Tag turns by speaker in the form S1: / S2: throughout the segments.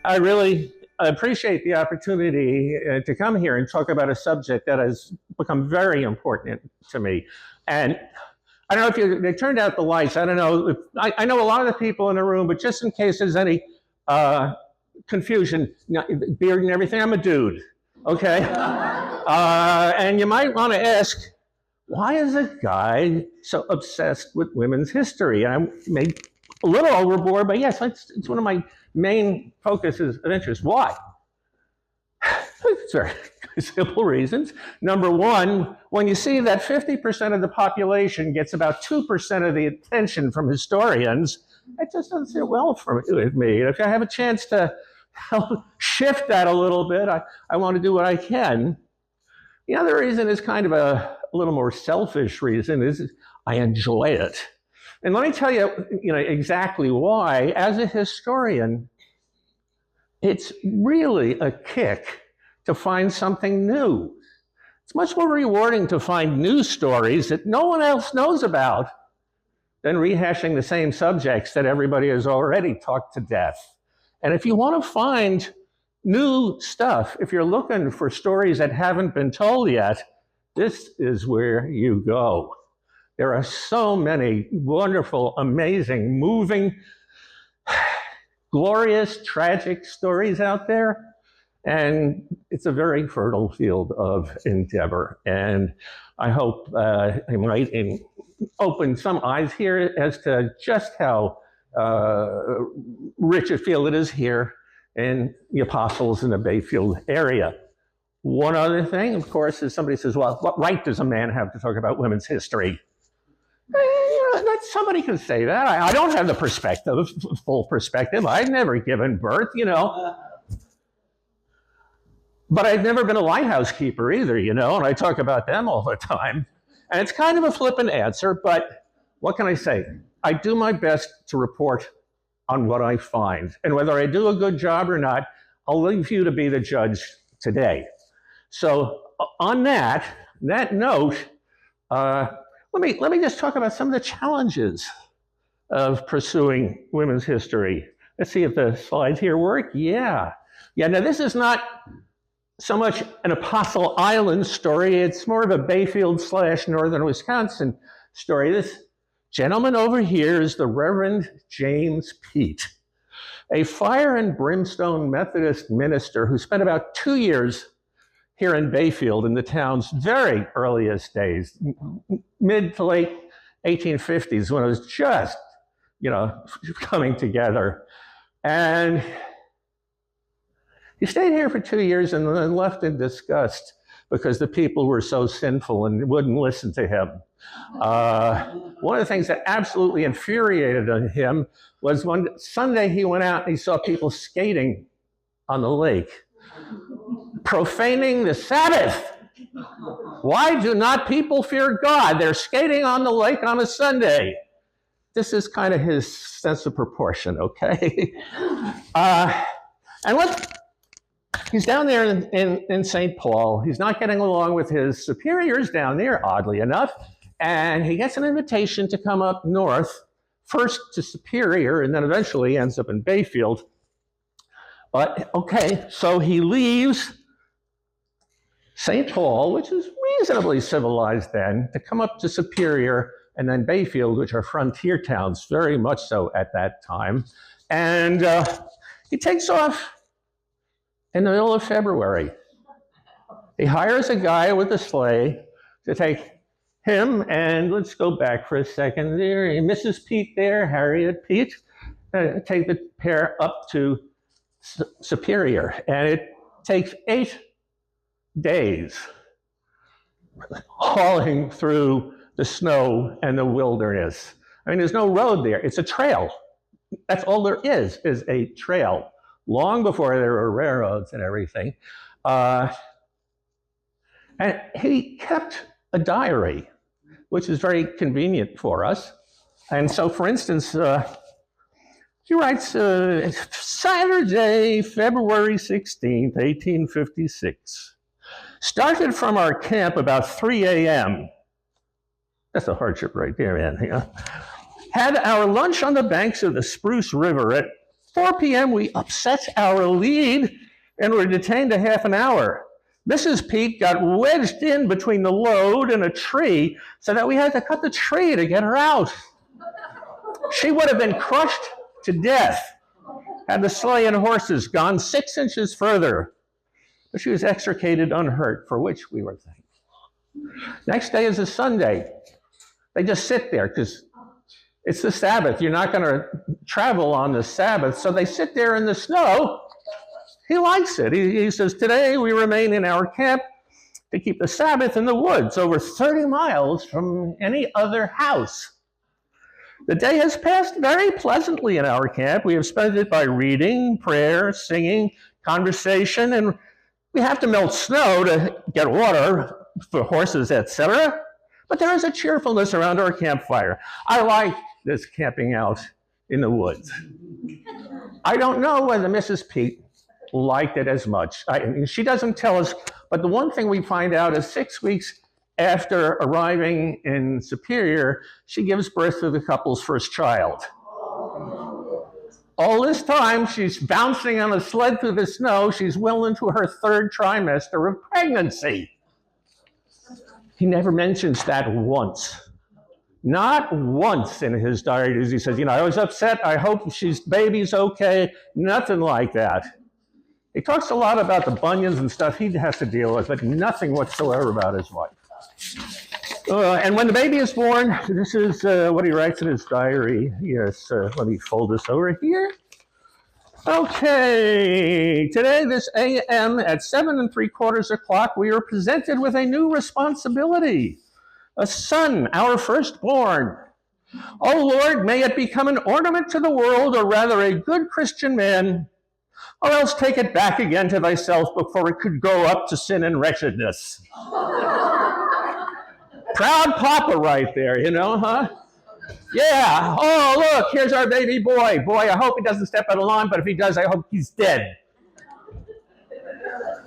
S1: I really appreciate the opportunity to come here and talk about a subject that has become very important to me. And I don't know if they turned out the lights. I don't know. I know a lot of the people in the room, but just in case there's any confusion, beard and everything, I'm a dude, okay? And you might want to ask, why is a guy so obsessed with women's history? I may a little overboard, but yes, it's one of my main focuses of interest. Why? It's very simple reasons. Number one, when you see that 50% of the population gets about 2% of the attention from historians, it just doesn't sit well with me. If I have a chance to help shift that a little bit, I want to do what I can. The other reason is kind of a little more selfish reason, is I enjoy it. And let me tell you, exactly why. As a historian, it's really a kick to find something new. It's much more rewarding to find new stories that no one else knows about than rehashing the same subjects that everybody has already talked to death. And if you want to find new stuff, if you're looking for stories that haven't been told yet, this is where you go. There are so many wonderful, amazing, moving, glorious, tragic stories out there. And it's a very fertile field of endeavor. And I hope I might open some eyes here as to just how rich a field it is here in the Apostles in the Bayfield area. One other thing, of course, is somebody says, well, what right does a man have to talk about women's history? Somebody can say that. I don't have the perspective, full perspective. I've never given birth, But I've never been a lighthouse keeper either, and I talk about them all the time. And it's kind of a flippant answer, but what can I say? I do my best to report on what I find. And whether I do a good job or not, I'll leave you to be the judge today. So on that note, let me just talk about some of the challenges of pursuing women's history. Let's see if the slides here work. Yeah. Now this is not so much an Apostle Island story. It's more of a Bayfield / northern Wisconsin story. This gentleman over here is the Reverend James Peet, a fire and brimstone Methodist minister who spent about 2 years here in Bayfield in the town's very earliest days, mid to late 1850s, when it was just, coming together. And he stayed here for 2 years and then left in disgust because the people were so sinful and wouldn't listen to him. One of the things that absolutely infuriated him was one Sunday he went out and he saw people skating on the lake, profaning the Sabbath. Why do not people fear God? They're skating on the lake on a Sunday. This is kind of his sense of proportion, okay? He's down there in St. Paul. He's not getting along with his superiors down there, oddly enough, and he gets an invitation to come up north, first to Superior, and then eventually ends up in Bayfield. But, okay, so he leaves St. Paul, which is reasonably civilized then, to come up to Superior and then Bayfield, which are frontier towns, very much so at that time. And he takes off in the middle of February. He hires a guy with a sleigh to take him, and let's go back for a second there. Mrs. Peet there, Harriet Peet, take the pair up to Superior. And it takes 8 days hauling through the snow and the wilderness. I mean, there's no road there. It's a trail. That's all there is a trail. Long before there were railroads and everything. And he kept a diary, which is very convenient for us. And so, for instance, he writes, Saturday, February 16th, 1856. Started from our camp about 3 a.m. That's a hardship right there, man. Had our lunch on the banks of the Spruce River at 4 p.m., we upset our lead and were detained a half an hour. Mrs. Pete got wedged in between the load and a tree so that we had to cut the tree to get her out. She would have been crushed to death had the sleigh and horses gone 6 inches further. But she was extricated unhurt, for which we were thankful. Next day is a Sunday. They just sit there because it's the Sabbath. You're not going to travel on the Sabbath. So they sit there in the snow. He likes it. He says, today we remain in our camp to keep the Sabbath in the woods, over 30 miles from any other house. The day has passed very pleasantly in our camp. We have spent it by reading, prayer, singing, conversation, and we have to melt snow to get water for horses, etc. But there is a cheerfulness around our campfire. I like this camping out in the woods. I don't know whether Mrs. Pete liked it as much. She doesn't tell us, but the one thing we find out is 6 weeks after arriving in Superior, she gives birth to the couple's first child. All this time, she's bouncing on a sled through the snow. She's well into her 3rd trimester of pregnancy. He never mentions that once. Not once in his diary does he says, I was upset. I hope baby's okay. Nothing like that. He talks a lot about the bunions and stuff he has to deal with, but nothing whatsoever about his wife. And when the baby is born, this is what he writes in his diary. Yes, let me fold this over here. Okay, today, this a.m. at 7:75 we are presented with a new responsibility. A son, our firstborn. Oh Lord, may it become an ornament to the world, or rather a good Christian man, or else take it back again to thyself before it could grow up to sin and wretchedness. Proud papa right there, huh? Yeah, oh look, here's our baby boy. Boy, I hope he doesn't step out of line, but if he does, I hope he's dead.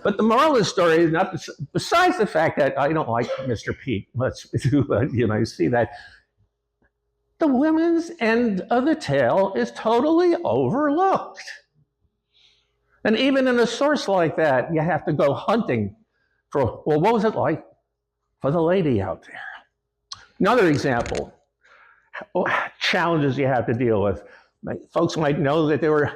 S1: But the moral of the story is not, besides the fact that I don't like Mr. Pete, you see that, the women's end of the tale is totally overlooked. And even in a source like that, you have to go hunting for, well, what was it like for the lady out there? Another example, challenges you have to deal with. Folks might know that there were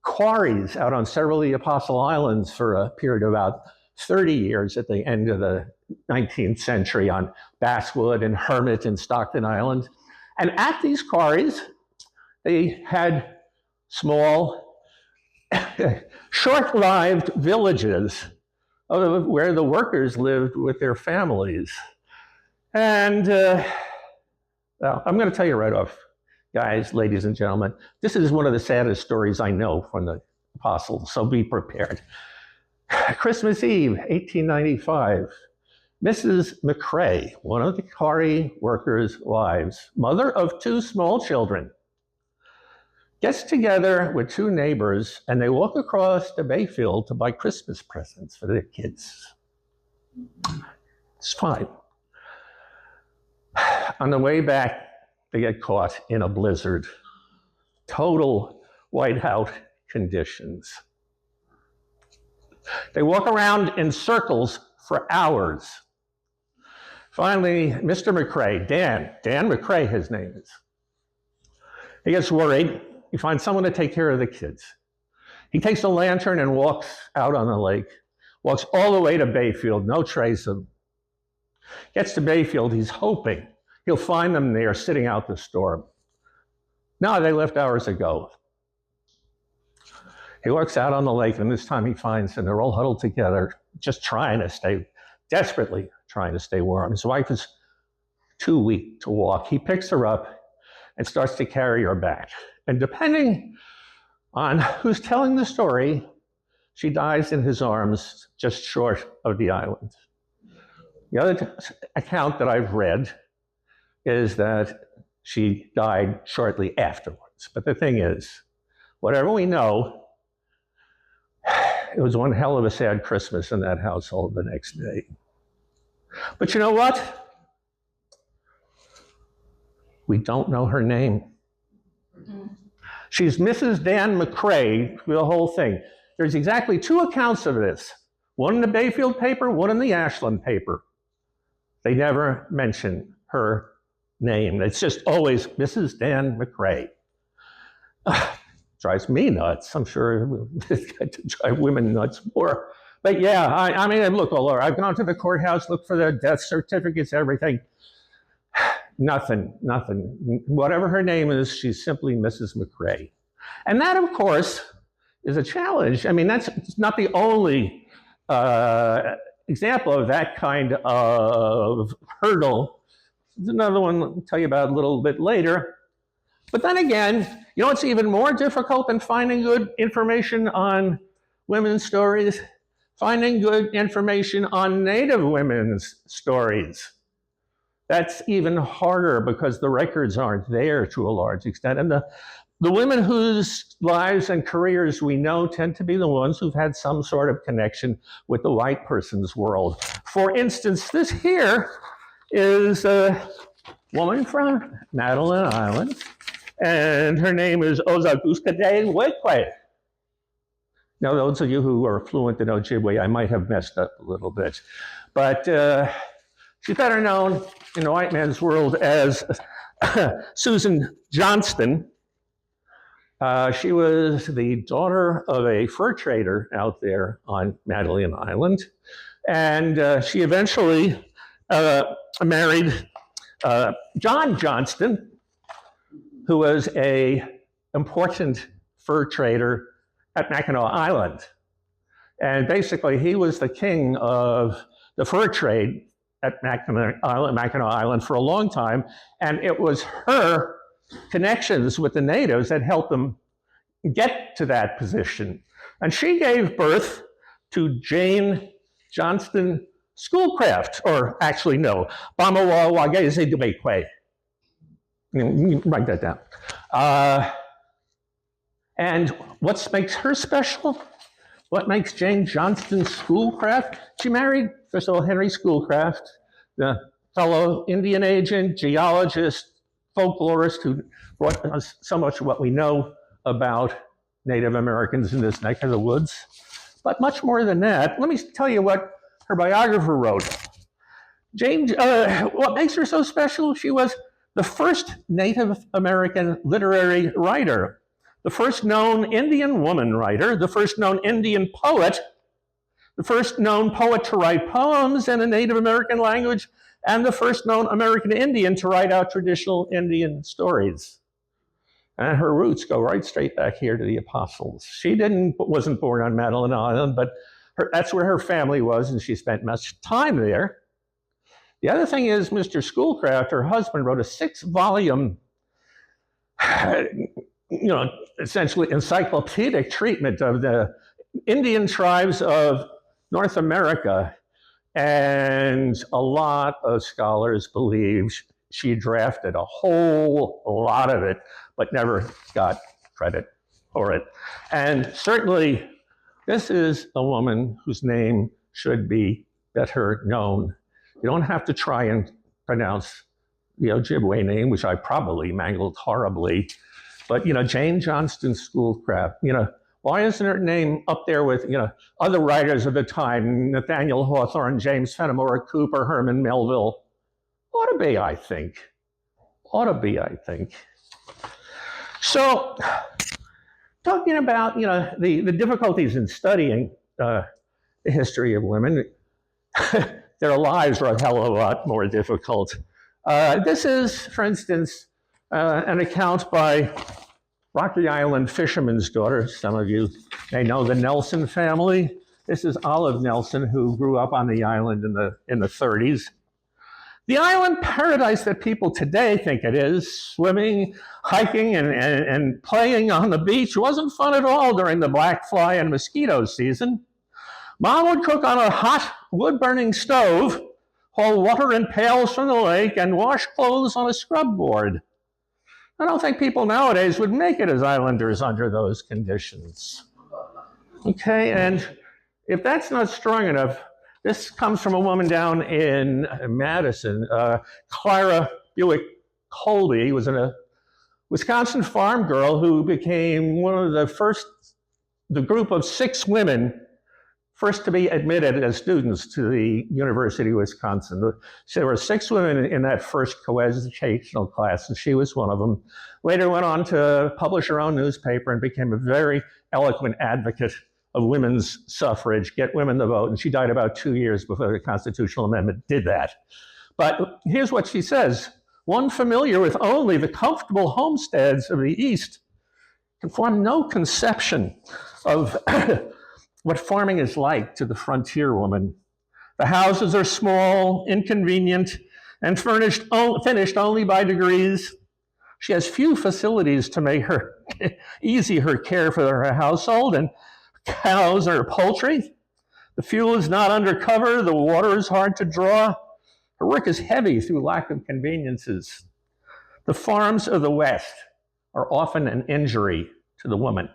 S1: quarries out on several of the Apostle Islands for a period of about 30 years at the end of the 19th century on Basswood and Hermit and Stockton Island. And at these quarries, they had small, short-lived villages where the workers lived with their families. And well, I'm going to tell you right off, guys, ladies and gentlemen, this is one of the saddest stories I know from the apostles, so be prepared. Christmas Eve, 1895, Mrs. McCrae, one of the quarry workers' wives, mother of 2 small children, gets together with 2 neighbors, and they walk across to Bayfield to buy Christmas presents for their kids. It's fine. On the way back, they get caught in a blizzard. Total whiteout conditions. They walk around in circles for hours. Finally, Mr. McCrae, Dan McCrae his name is, he gets worried. He finds someone to take care of the kids. He takes a lantern and walks out on the lake, walks all the way to Bayfield, no trace of him. Gets to Bayfield, he's hoping he'll find them there sitting out the storm. No, they left hours ago. He looks out on the lake, and this time he finds them. They're all huddled together, just desperately trying to stay warm. His wife is too weak to walk. He picks her up and starts to carry her back. And depending on who's telling the story, she dies in his arms just short of the island. The other account that I've read is that she died shortly afterwards. But the thing is, whatever we know, it was one hell of a sad Christmas in that household the next day. But you know what? We don't know her name. She's Mrs. Dan McCrae, the whole thing. There's exactly 2 accounts of this. One in the Bayfield paper, one in the Ashland paper. They never mention her name. It's just always Mrs. Dan McCrae. Drives me nuts. I'm sure it could drive women nuts more. But yeah, I mean, I look all over. I've gone to the courthouse, looked for the death certificates, everything. Nothing. Whatever her name is, she's simply Mrs. McCrae. And that, of course, is a challenge. I mean, that's not the only example of that kind of hurdle. There's another one I'll tell you about a little bit later. But then again, you know what's even more difficult than finding good information on women's stories? Finding good information on Native women's stories. That's even harder because the records aren't there to a large extent. And the women whose lives and careers we know tend to be the ones who've had some sort of connection with the white person's world. For instance, this here is a woman from Madeline Island, and her name is Ozaguskade Wekwe. Now, those of you who are fluent in Ojibwe, I might have messed up a little bit, but she's better known in the white man's world as Susan Johnston. She was the daughter of a fur trader out there on Madeline Island, and she eventually married John Johnston, who was an important fur trader at Mackinac Island. And basically, he was the king of the fur trade at Mackinac Island for a long time, and it was her connections with the natives that helped them get to that position. And she gave birth to Jane Johnston Schoolcraft, or actually no, Bamawa Wageze Dubekwe. Write that down. And what makes her special? What makes Jane Johnston Schoolcraft? She married, first of all, Henry Schoolcraft, the fellow Indian agent, geologist, folklorist who brought us so much of what we know about Native Americans in this neck of the woods. But much more than that, let me tell you what her biographer wrote. Jane, what makes her so special? She was the first Native American literary writer, the first known Indian woman writer, the first known Indian poet, the first known poet to write poems in a Native American language, and the first known American Indian to write out traditional Indian stories. And her roots go right straight back here to the Apostles. She wasn't born on Madeline Island, but that's where her family was, and she spent much time there. The other thing is, Mr. Schoolcraft, her husband, wrote a 6-volume, essentially encyclopedic treatment of the Indian tribes of North America. And a lot of scholars believe she drafted a whole lot of it, but never got credit for it. And certainly, this is a woman whose name should be better known. You don't have to try and pronounce the Ojibwe name, which I probably mangled horribly. But, Jane Johnston Schoolcraft, why isn't her name up there with, other writers of the time, Nathaniel Hawthorne, James Fenimore Cooper, Herman Melville? Ought to be, I think. So, talking about, the difficulties in studying the history of women, their lives are a hell of a lot more difficult. This is, for instance, an account by Rocky Island fisherman's daughter. Some of you may know the Nelson family. This is Olive Nelson, who grew up on the island in the 30s. The island paradise that people today think it is, swimming, hiking, and playing on the beach, wasn't fun at all during the black fly and mosquito season. Mom would cook on a hot wood-burning stove, haul water in pails from the lake, and wash clothes on a scrub board. I don't think people nowadays would make it as islanders under those conditions. Okay, and if that's not strong enough, this comes from a woman down in Madison, Clara Buick Colby, was Wisconsin farm girl who became one of the group of 6 women first to be admitted as students to the University of Wisconsin. So there were 6 women in that first coeducational class, and she was one of them. Later went on to publish her own newspaper and became a very eloquent advocate of women's suffrage, get women to vote, and she died about 2 years before the constitutional amendment did that. But here's what she says: "One familiar with only the comfortable homesteads of the East can form no conception of what farming is like to the frontier woman. The houses are small, inconvenient, and finished only by degrees. She has few facilities to make her easy her care for her household and cows and her poultry. The fuel is not under cover. The water is hard to draw. Her work is heavy through lack of conveniences. The farms of the West are often an injury to the woman."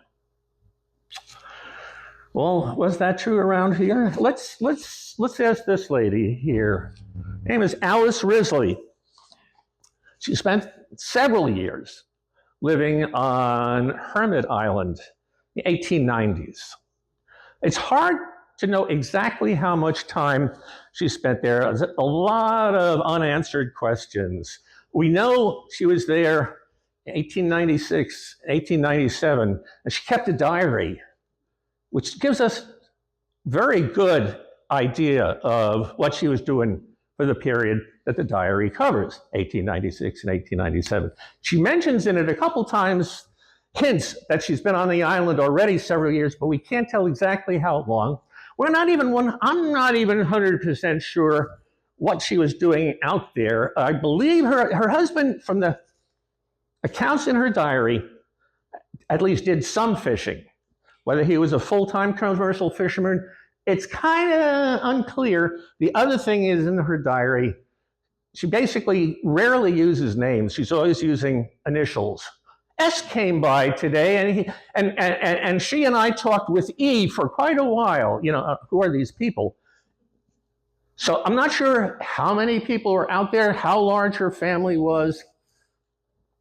S1: Well, was that true around here? Let's ask this lady here. Her name is Alice Risley. She spent several years living on Hermit Island in the 1890s. It's hard to know exactly how much time she spent there. There's a lot of unanswered questions. We know she was there in 1896, 1897, and she kept a diary, which gives us very good idea of what she was doing for the period that the diary covers, 1896 and 1897. She mentions in it a couple times hints that she's been on the island already several years, but we can't tell exactly how long. I'm not even 100% sure what she was doing out there. I believe her husband, from the accounts in her diary, at least did some fishing. Whether he was a full-time commercial fisherman, it's kind of unclear. The other thing is, in her diary, she basically rarely uses names. She's always using initials. S came by today, and she and I talked with E for quite a while. Who are these people? So I'm not sure how many people were out there, how large her family was,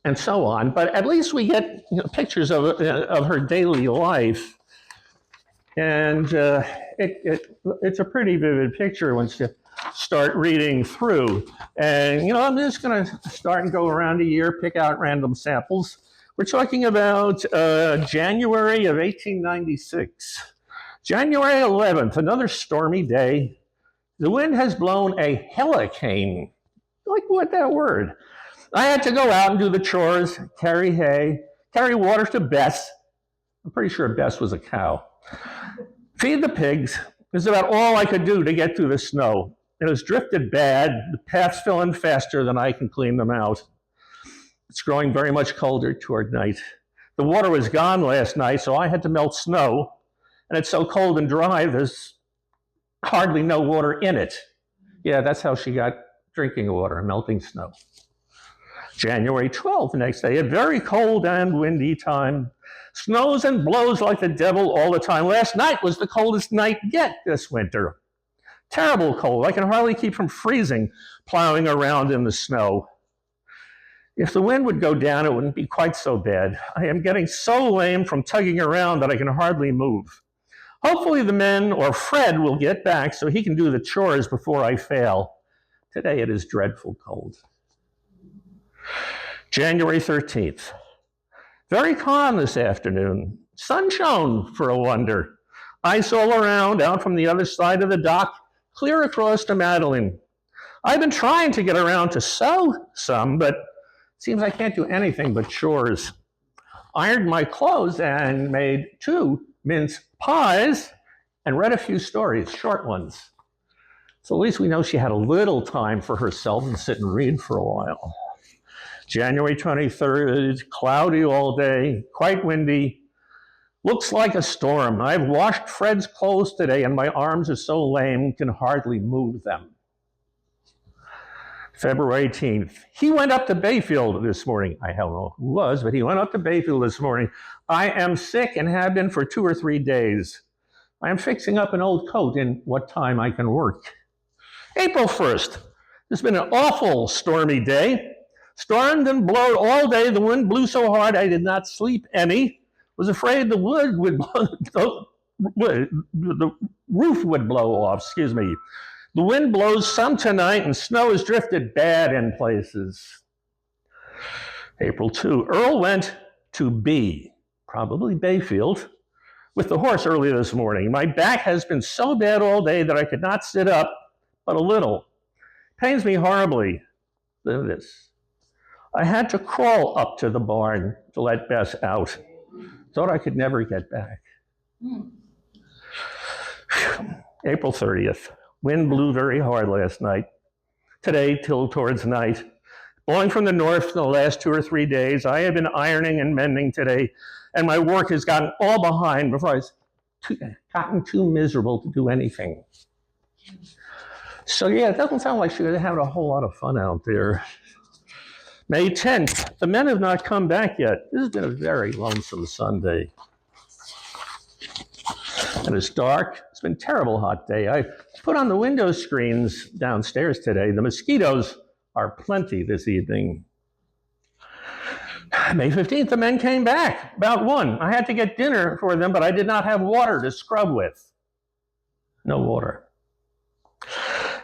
S1: and so on. But at least we get pictures of her daily life, and it's a pretty vivid picture once you start reading through. And I'm just going to start and go around a year, pick out random samples. We're talking about January of 1896. January 11th, another stormy day. The wind has blown a helicane. Like, what that word? I had to go out and do the chores, carry hay, carry water to Bess. I'm pretty sure Bess was a cow. Feed the pigs. This is about all I could do to get through the snow. It has drifted bad. The paths fill in faster than I can clean them out. It's growing very much colder toward night. The water was gone last night, so I had to melt snow. And it's so cold and dry, there's hardly no water in it. Yeah, that's how she got drinking water, melting snow. January 12th, the next day, a very cold and windy time. Snows and blows like the devil all the time. Last night was the coldest night yet this winter. Terrible cold. I can hardly keep from freezing plowing around in the snow. If the wind would go down, it wouldn't be quite so bad. I am getting so lame from tugging around that I can hardly move. Hopefully the men or Fred will get back so he can do the chores before I fail. Today it is dreadful cold. January 13th. Very calm this afternoon. Sun shone for a wonder. Ice all around, out from the other side of the dock, clear across to Madeline. I've been trying to get around to sew some, but it seems I can't do anything but chores. Ironed my clothes and made 2 mince pies and read a few stories, short ones. So at least we know she had a little time for herself and sit and read for a while. January 23rd, cloudy all day, quite windy. Looks like a storm. I've washed Fred's clothes today and my arms are so lame, can hardly move them. February 18th. He went up to Bayfield this morning. I don't know who was, but he went up to Bayfield this morning. I am sick and have been for 2 or 3 days. I am fixing up an old coat in what time I can work. April 1st. It's been an awful stormy day. Stormed and blowed all day. The wind blew so hard I did not sleep any. Was afraid the wood would blow, the roof would blow off, excuse me. The wind blows some tonight and snow has drifted bad in places. April 2, Earl went to B, probably Bayfield, with the horse early this morning. My back has been so bad all day that I could not sit up but a little. Pains me horribly. Look at this. I had to crawl up to the barn to let Bess out. Thought I could never get back. April 30th. Wind blew very hard last night. Today till towards night. Blowing from the north for the last 2 or 3 days. I have been ironing and mending today, and my work has gotten all behind before I've gotten too miserable to do anything. So yeah, it doesn't sound like she was having a whole lot of fun out there. May 10th, the men have not come back yet. This has been a very lonesome Sunday. And it's dark. It's been a terrible hot day. I put on the window screens downstairs today. The mosquitoes are plenty this evening. May 15th, the men came back, about 1. I had to get dinner for them, but I did not have water to scrub with. No water.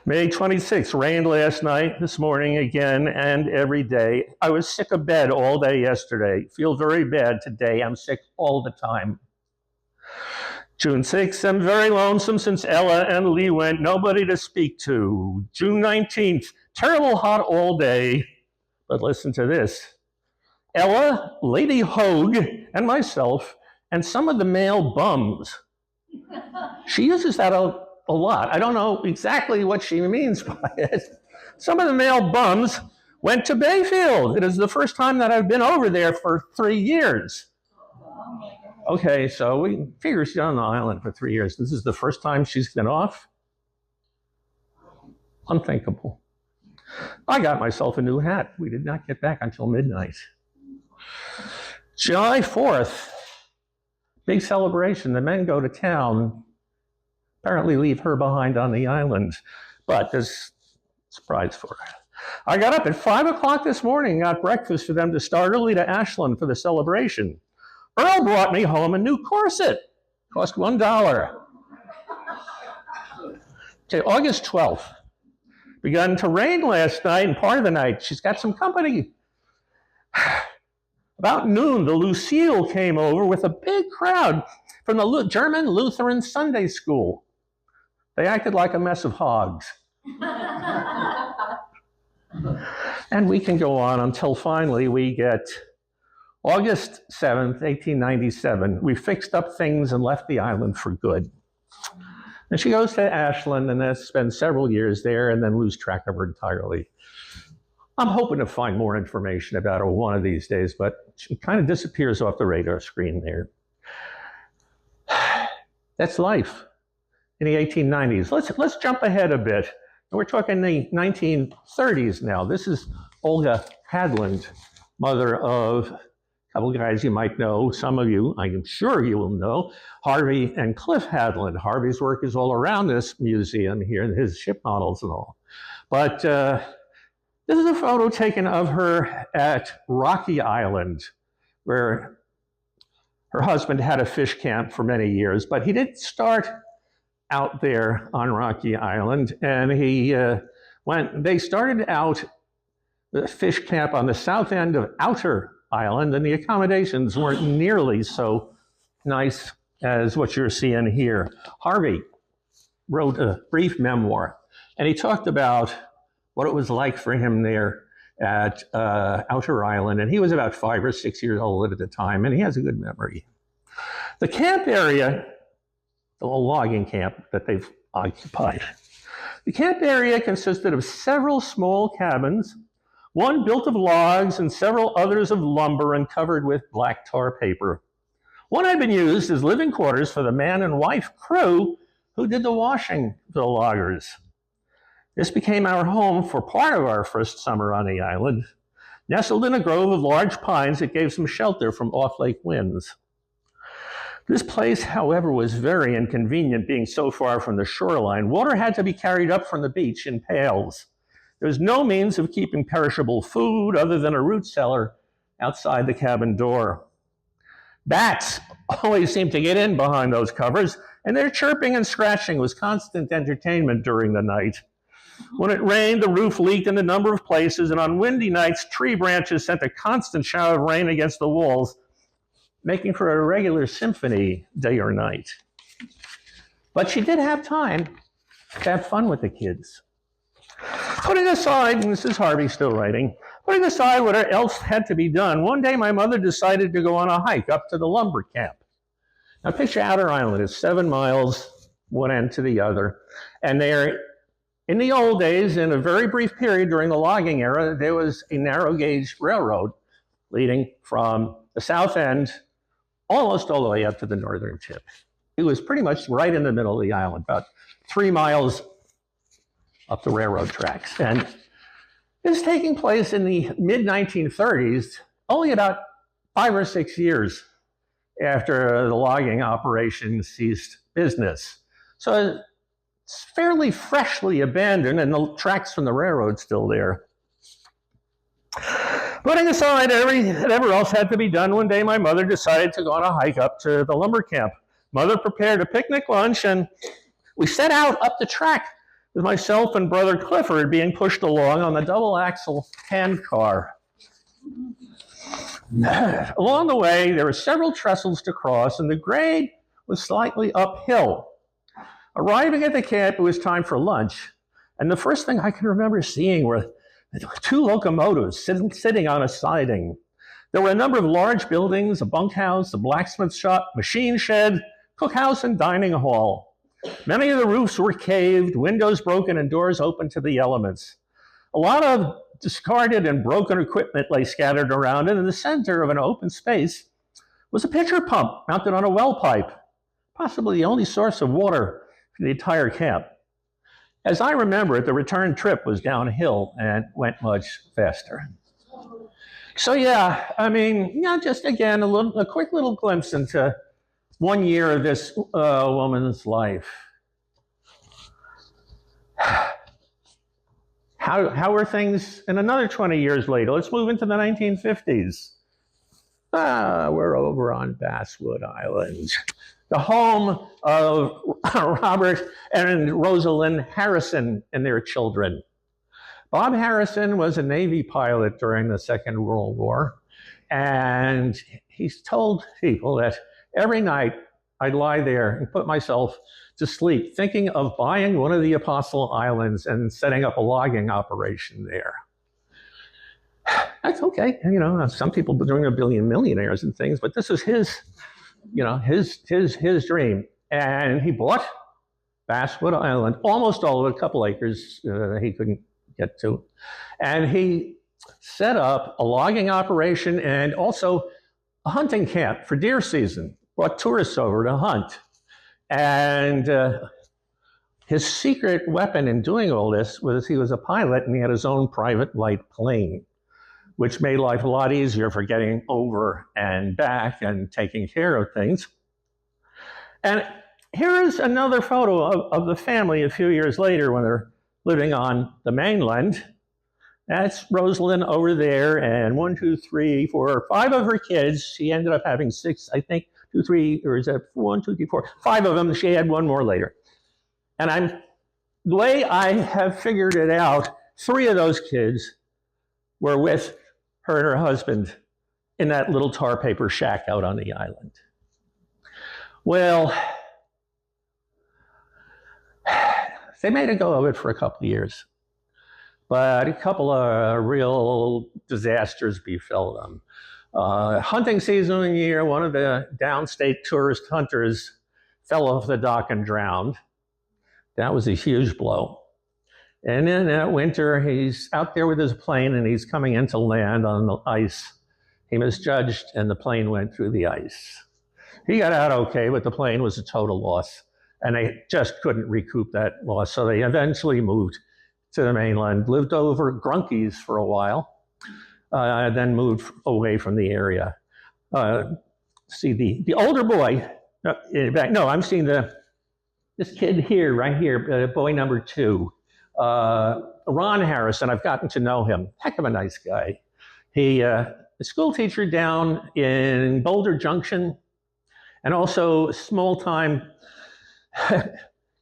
S1: May 26th, rained last night, this morning again, and every day. I was sick of bed all day yesterday. Feel very bad today. I'm sick all the time. June 6th, I'm very lonesome since Ella and Lee went. Nobody to speak to. June 19th, terrible hot all day. But listen to this. Ella, Lady Hogue, and myself, and some of the male bums. She uses that a lot. I don't know exactly what she means by it. Some of the male bums went to Bayfield. It is the first time that I've been over there for 3 years. Okay, so we figure she's on the island for 3 years. This is the first time she's been off? Unthinkable. I got myself a new hat. We did not get back until midnight. July 4th, big celebration. The men go to town, apparently leave her behind on the island, but there's a surprise for her. I got up at 5 o'clock this morning, got breakfast for them to start early to Ashland for the celebration. Earl brought me home a new corset. Cost $1. Okay, August 12th. Begun to rain last night and part of the night. She's got some company. About noon, the Lucille came over with a big crowd from the German Lutheran Sunday School. They acted like a mess of hogs. And we can go on until finally we get August 7th, 1897. We fixed up things and left the island for good. And she goes to Ashland and spends several years there and then lose track of her entirely. I'm hoping to find more information about her one of these days, but she kind of disappears off the radar screen there. That's life in the 1890s. Let's jump ahead a bit. We're talking the 1930s now. This is Olga Hadland, mother of a couple guys you might know. Some of you, I am sure you will know, Harvey and Cliff Hadland. Harvey's work is all around this museum here, and his ship models and all. But this is a photo taken of her at Rocky Island, where her husband had a fish camp for many years, but he did start out there on Rocky Island, and they started out the fish camp on the south end of Outer Island, and the accommodations weren't nearly so nice as what you're seeing here. Harvey wrote a brief memoir, and he talked about what it was like for him there at Outer Island, and he was about 5 or 6 years old at the time, and he has a good memory. The camp area, the little logging camp that they've occupied. The camp area consisted of several small cabins, one built of logs and several others of lumber and covered with black tar paper. One had been used as living quarters for the man and wife crew who did the washing for the loggers. This became our home for part of our first summer on the island. Nestled in a grove of large pines, it gave some shelter from off-lake winds. This place, however, was very inconvenient, being so far from the shoreline. Water had to be carried up from the beach in pails. There was no means of keeping perishable food other than a root cellar outside the cabin door. Bats always seemed to get in behind those covers, and their chirping and scratching was constant entertainment during the night. When it rained, the roof leaked in a number of places, and on windy nights, tree branches sent a constant shower of rain against the walls, making for a regular symphony day or night. But she did have time to have fun with the kids. Putting aside, and this is Harvey still writing, putting aside what else had to be done, one day my mother decided to go on a hike up to the lumber camp. Now picture Outer Island, it's 7 miles, one end to the other. And there, in the old days, in a very brief period during the logging era, there was a narrow gauge railroad leading from the south end almost all the way up to the northern tip. It was pretty much right in the middle of the island, about 3 miles up the railroad tracks. And this is taking place in the mid-1930s, only about 5 or 6 years after the logging operation ceased business. So it's fairly freshly abandoned, and the tracks from the railroad still there. Putting aside whatever else had to be done, one day my mother decided to go on a hike up to the lumber camp. Mother prepared a picnic lunch, and we set out up the track with myself and brother Clifford being pushed along on the double-axle hand car. Along the way, there were several trestles to cross, and the grade was slightly uphill. Arriving at the camp, it was time for lunch, and the first thing I can remember seeing were 2 locomotives sitting on a siding. There were a number of large buildings, a bunkhouse, a blacksmith shop, machine shed, cookhouse, and dining hall. Many of the roofs were caved, windows broken, and doors open to the elements. A lot of discarded and broken equipment lay scattered around, and in the center of an open space was a pitcher pump mounted on a well pipe, possibly the only source of water for the entire camp. As I remember it, the return trip was downhill and went much faster. So yeah, I mean, just again, a quick little glimpse into 1 year of this woman's life. How were things in another 20 years later? Let's move into the 1950s. We're over on Basswood Island, the home of Robert and Rosalind Harrison and their children. Bob Harrison was a Navy pilot during the Second World War, and he's told people that every night I'd lie there and put myself to sleep thinking of buying one of the Apostle Islands and setting up a logging operation there. That's okay. Some people are doing a billion millionaires and things, but this is his dream. And he bought Basswood Island, almost all of it, a couple acres he couldn't get to. And he set up a logging operation and also a hunting camp for deer season, brought tourists over to hunt. And his secret weapon in doing all this was he was a pilot and he had his own private light plane, which made life a lot easier for getting over and back and taking care of things. And here is another photo of the family a few years later when they're living on the mainland. That's Rosalind over there, and 1, 2, 3, 4, 5 of her kids. She ended up having 6, I think, 2, 3, or is that 1, 2, 3, 4, 5 of them. She had one more later. And the way I have figured it out, 3 of those kids were with her and her husband in that little tar paper shack out on the island. Well, they made a go of it for a couple of years, but a couple of real disasters befell them. Hunting season one year, one of the downstate tourist hunters fell off the dock and drowned. That was a huge blow. And then that winter, he's out there with his plane and he's coming into land on the ice. He misjudged and the plane went through the ice. He got out okay, but the plane was a total loss. And they just couldn't recoup that loss. So they eventually moved to the mainland, lived over Grunkies for a while, then moved away from the area. See the older boy, I'm seeing this kid here, right here, boy number 2. Ron Harrison, I've gotten to know him. Heck of a nice guy. He a school teacher down in Boulder Junction, and also a small-time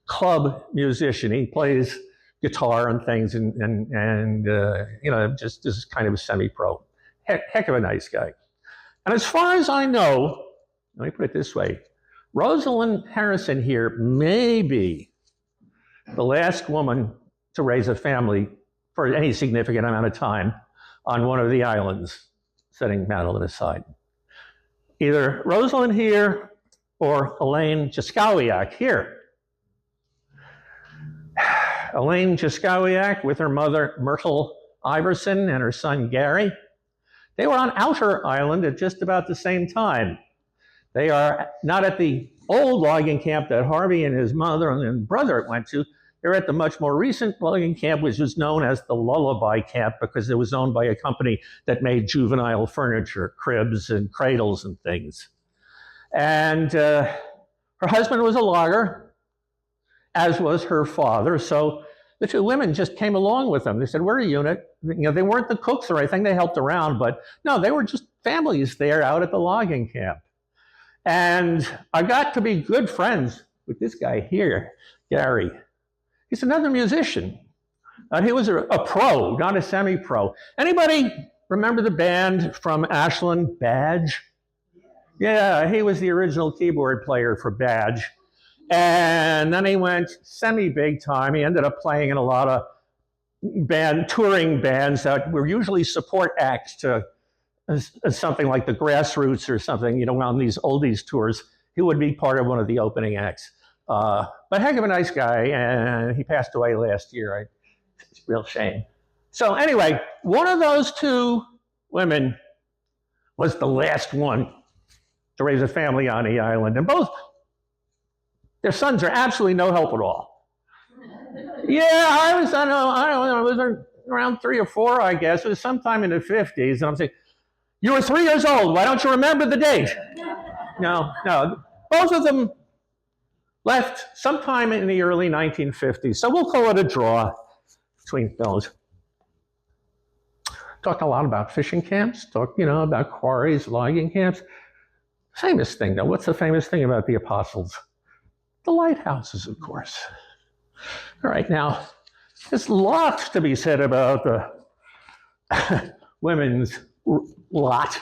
S1: club musician. He plays guitar and things, and just is kind of a semi-pro. Heck of a nice guy. And as far as I know, let me put it this way, Rosalind Harrison here may be the last woman to raise a family for any significant amount of time on one of the islands, setting Madeline aside. Either Rosalind here or Elaine Jaskowiak here. Elaine Jaskowiak with her mother Myrtle Iverson and her son Gary. They were on Outer Island at just about the same time. They are not at the old logging camp that Harvey and his mother and brother went to. They're at the much more recent logging camp, which was known as the Lullaby Camp because it was owned by a company that made juvenile furniture, cribs and cradles and things. And her husband was a logger, as was her father. So the two women just came along with them. They said, we're a unit. They weren't the cooks or anything. They helped around, but no, they were just families there out at the logging camp. And I got to be good friends with this guy here, Gary. He's another musician. He was a pro, not a semi-pro. Anybody remember the band from Ashland, Badge? Yeah, he was the original keyboard player for Badge. And then he went semi-big time. He ended up playing in a lot of touring bands that were usually support acts to something like the Grassroots or something, on these oldies tours. He would be part of one of the opening acts. But heck of a nice guy, and he passed away last year. It's a real shame. So anyway, one of those two women was the last one to raise a family on the island, and both their sons are absolutely no help at all. Yeah, I don't know, I was around 3 or 4, I guess. It was sometime in the 50s, and I'm saying, you were 3 years old. Why don't you remember the date? No. Both of them left sometime in the early 1950s. So we'll call it a draw between those. Talked a lot about fishing camps, talked, about quarries, logging camps. Famous thing, though. What's the famous thing about the apostles? The lighthouses, of course. All right, now, there's lots to be said about the women's lot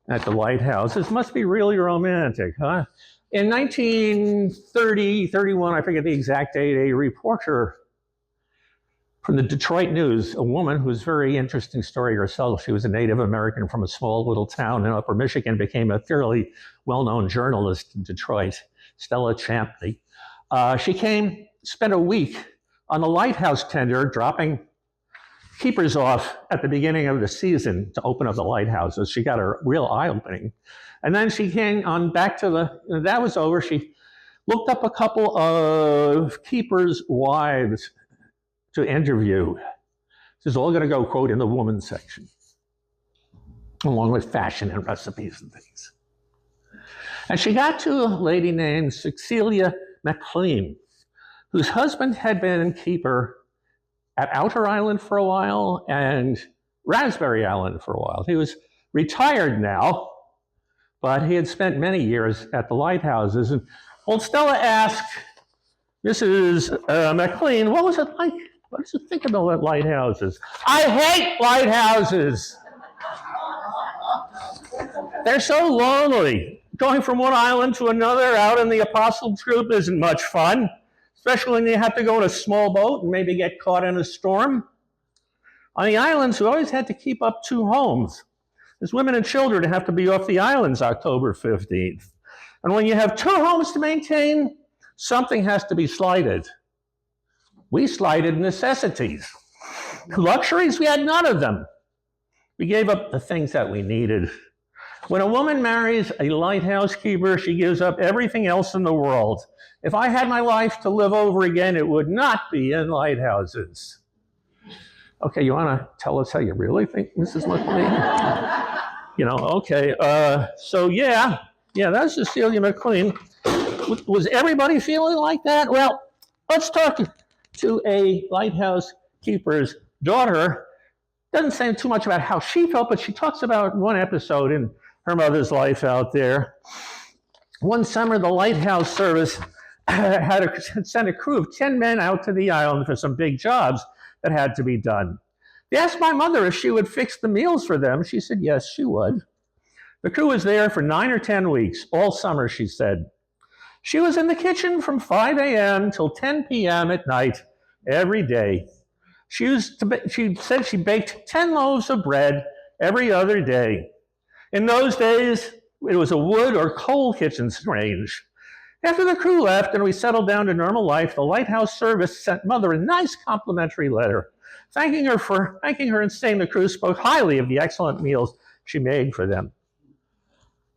S1: at the lighthouses. Must be really romantic, huh? In 1930, 31, I forget the exact date, a reporter from the Detroit News, a woman who's a very interesting story herself. She was a Native American from a small little town in Upper Michigan, became a fairly well-known journalist in Detroit, Stella Champney. She came, spent a week on the lighthouse tender, dropping keepers off at the beginning of the season to open up the lighthouses. She got a real eye-opening. And then she came on back to that was over. She looked up a couple of keepers' wives to interview. This is all going to go, quote, in the woman's section, along with fashion and recipes and things. And she got to a lady named Cecilia McLean, whose husband had been keeper at Outer Island for a while and Raspberry Island for a while. He was retired now, but he had spent many years at the lighthouses. And old Stella asked Mrs. McLean, what was it like? What did you think about lighthouses? I hate lighthouses. They're so lonely. Going from one island to another out in the Apostles group isn't much fun, especially when you have to go in a small boat and maybe get caught in a storm. On the islands, we always had to keep up 2 homes. There's women and children who have to be off the islands October 15th. And when you have 2 homes to maintain, something has to be slighted. We slighted necessities. Luxuries, we had none of them. We gave up the things that we needed. When a woman marries a lighthouse keeper, she gives up everything else in the world. If I had my life to live over again, it would not be in lighthouses. Okay, you want to tell us how you really think, Mrs. McLean? Okay. So yeah, that's Cecilia McLean. Was everybody feeling like that? Well, let's talk to a lighthouse keeper's daughter doesn't say too much about how she felt, but she talks about one episode in her mother's life out there. One summer, the lighthouse service had sent a crew of 10 men out to the island for some big jobs that had to be done. They asked my mother if she would fix the meals for them. She said yes, she would. The crew was there for 9 or 10 weeks, all summer, she said. She was in the kitchen from 5 a.m. till 10 p.m. at night every day. She said she baked 10 loaves of bread every other day. In those days, it was a wood or coal kitchen range. After the crew left and we settled down to normal life, the lighthouse service sent Mother a nice complimentary letter, thanking her and saying the crew spoke highly of the excellent meals she made for them.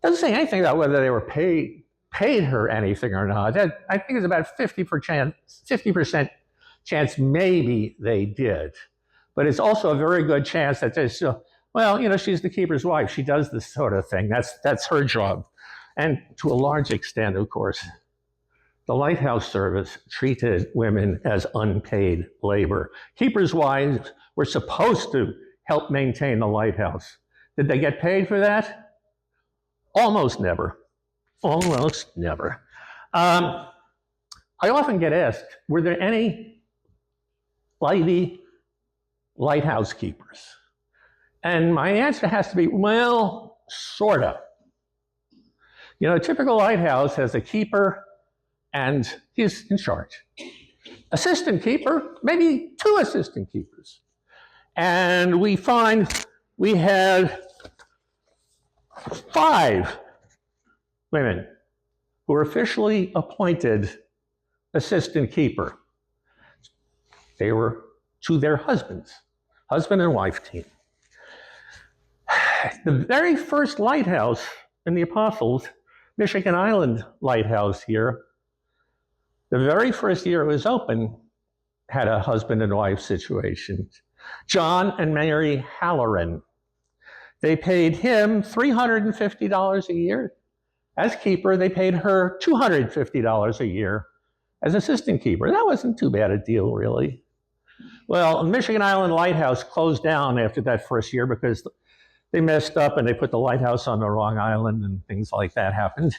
S1: Doesn't say anything about whether they were paid her anything or not. I think it's about 50% chance maybe they did. But it's also a very good chance that they're still, well, you know, she's the keeper's wife. She does this sort of thing. That's her job. And to a large extent, of course, the lighthouse service treated women as unpaid labor. Keepers' wives were supposed to help maintain the lighthouse. Did they get paid for that? Almost never. Almost never. I often get asked, were there any lady lighthouse keepers? And my answer has to be, well, sort of. You know, a typical lighthouse has a keeper and he's in charge. Assistant keeper, maybe 2 assistant keepers. And we find we had 5 women who were officially appointed assistant keeper. They were to their husbands, husband and wife team. The very first lighthouse in the Apostles, Michigan Island Lighthouse here, the very first year it was open, had a husband and wife situation. John and Mary Halloran. They paid him $350 a year as keeper. They paid her $250 a year as assistant keeper. That wasn't too bad a deal, really. Well, Michigan Island Lighthouse closed down after that first year because they messed up and they put the lighthouse on the wrong island and things like that happened.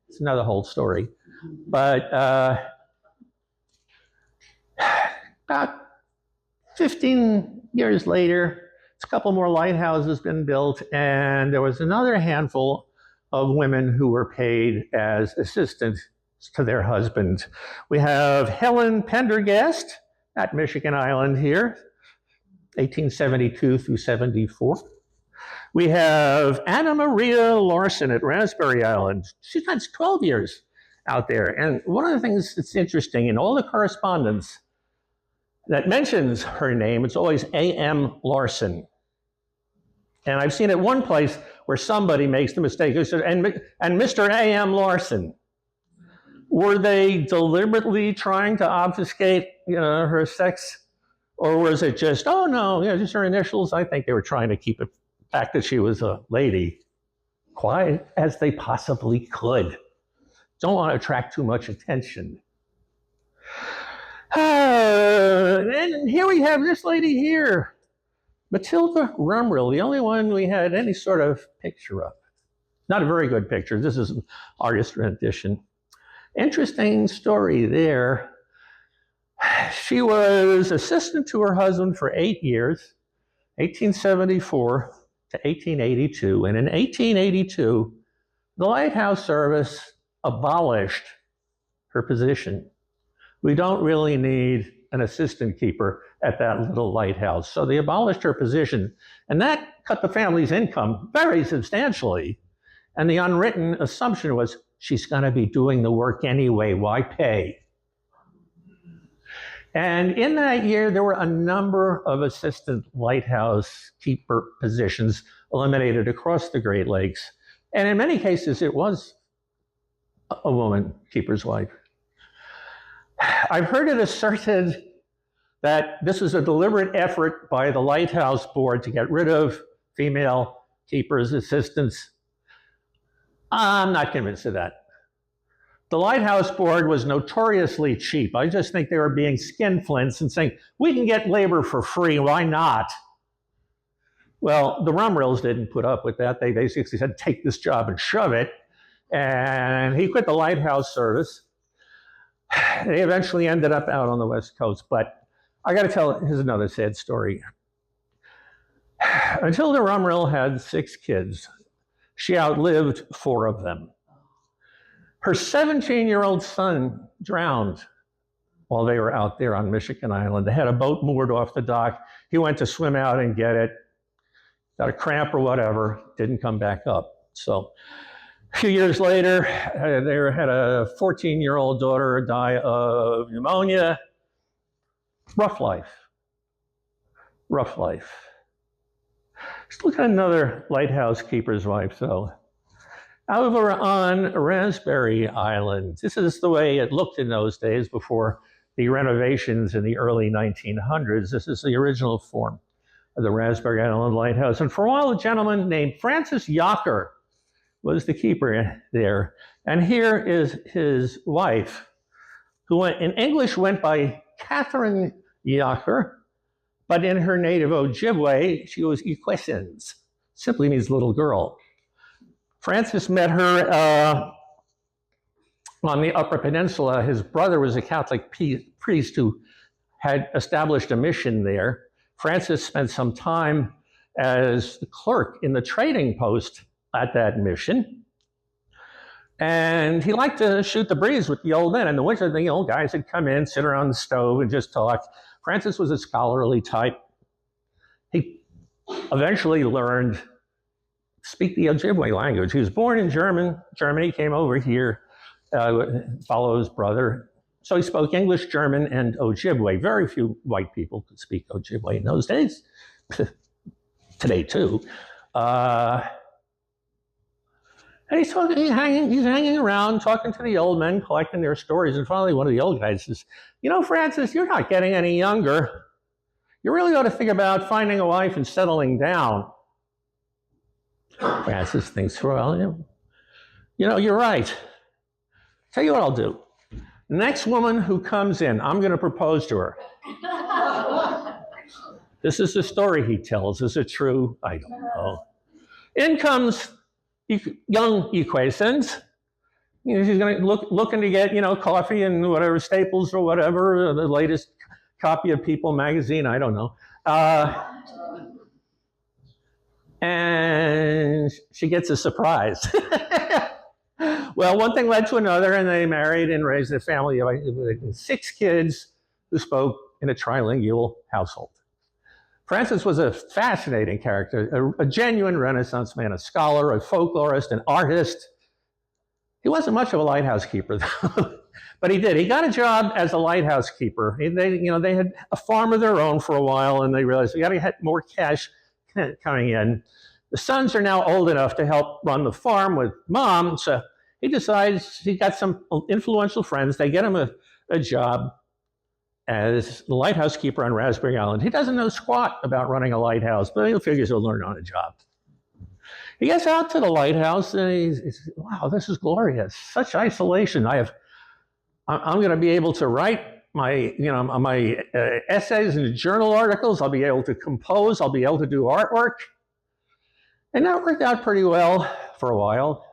S1: It's another whole story. But about 15 years later, a couple more lighthouses been built, and there was another handful of women who were paid as assistants to their husband. We have Helen Pendergast at Michigan Island here, 1872 through 74. We have Anna Maria Larson at Raspberry Island. She spent 12 years out there. And one of the things that's interesting in all the correspondence that mentions her name, it's always A.M. Larson. And I've seen it one place where somebody makes the mistake. They said, and Mr. A.M. Larson. Were they deliberately trying to obfuscate, her sex? Or was it just, oh no, just her initials? I think they were trying to keep the fact that she was a lady quiet as they possibly could. Don't want to attract too much attention. And here we have this lady here, Matilda Rumrill, the only one we had any sort of picture of. Not a very good picture. This is an artist rendition. Interesting story there. She was assistant to her husband for 8 years, 1874 to 1882. And in 1882, the lighthouse service abolished her position. We don't really need an assistant keeper at that little lighthouse. So they abolished her position, and that cut the family's income very substantially. And the unwritten assumption was, she's going to be doing the work anyway, why pay? And in that year, there were a number of assistant lighthouse keeper positions eliminated across the Great Lakes. And in many cases, it was a woman keeper's wife. I've heard it asserted that this was a deliberate effort by the Lighthouse Board to get rid of female keepers, assistants. I'm not convinced of that. The lighthouse board was notoriously cheap. I just think they were being skinflints and saying, we can get labor for free, why not? Well, the Rumrills didn't put up with that. They basically said, take this job and shove it. And he quit the lighthouse service. They eventually ended up out on the West Coast. But I got to tell, here's another sad story. Until the Rumrill had 6 kids, she outlived 4 of them. Her 17-year-old son drowned while they were out there on Michigan Island. They had a boat moored off the dock. He went to swim out and get it, got a cramp or whatever, didn't come back up. So a few years later, they had a 14-year-old daughter die of pneumonia. Rough life. Rough life. Let's look at another lighthouse keeper's wife, though. Over on Raspberry Island. This is the way it looked in those days before the renovations in the early 1900s. This is the original form of the Raspberry Island Lighthouse. And for a while, a gentleman named Francis Yocker was the keeper there. And here is his wife, who in English went by Catherine Yocker, but in her native Ojibwe, she was Ikwesens, simply means little girl. Francis met her on the Upper Peninsula. His brother was a Catholic priest who had established a mission there. Francis spent some time as the clerk in the trading post at that mission. And he liked to shoot the breeze with the old men. In the winter, the old guys would come in, sit around the stove, and just talk. Francis was a scholarly type. He eventually learned to speak the Ojibwe language. He was born in Germany, came over here, followed his brother. So he spoke English, German, and Ojibwe. Very few white people could speak Ojibwe in those days. Today, too. And he's hanging around, talking to the old men, collecting their stories. And finally, one of the old guys says, you know, Francis, you're not getting any younger. You really ought to think about finding a wife and settling down. Francis thinks, well, you know, you're right. Tell you what I'll do. Next woman who comes in, I'm going to propose to her. This is the story he tells. Is it true? I don't know. In comes young Ikwesens. You know, she's going to looking to get, you know, coffee and whatever, Staples or whatever, the latest copy of People magazine, I don't know. And she gets a surprise. Well, one thing led to another, and they married and raised a family of 6 kids who spoke in a trilingual household. Francis was a fascinating character, a genuine Renaissance man, a scholar, a folklorist, an artist. He wasn't much of a lighthouse keeper, though, but he did. He got a job as a lighthouse keeper. They had a farm of their own for a while, and they realized we got to get more cash coming in. The sons are now old enough to help run the farm with mom, so he decides he got some influential friends. They get him a job as the lighthouse keeper on Raspberry Island. He doesn't know squat about running a lighthouse, but he figures he'll learn on a job. He gets out to the lighthouse and he's wow, this is glorious. Such isolation. I'm going to be able to write my essays and journal articles. I'll be able to compose. I'll be able to do artwork. And that worked out pretty well for a while.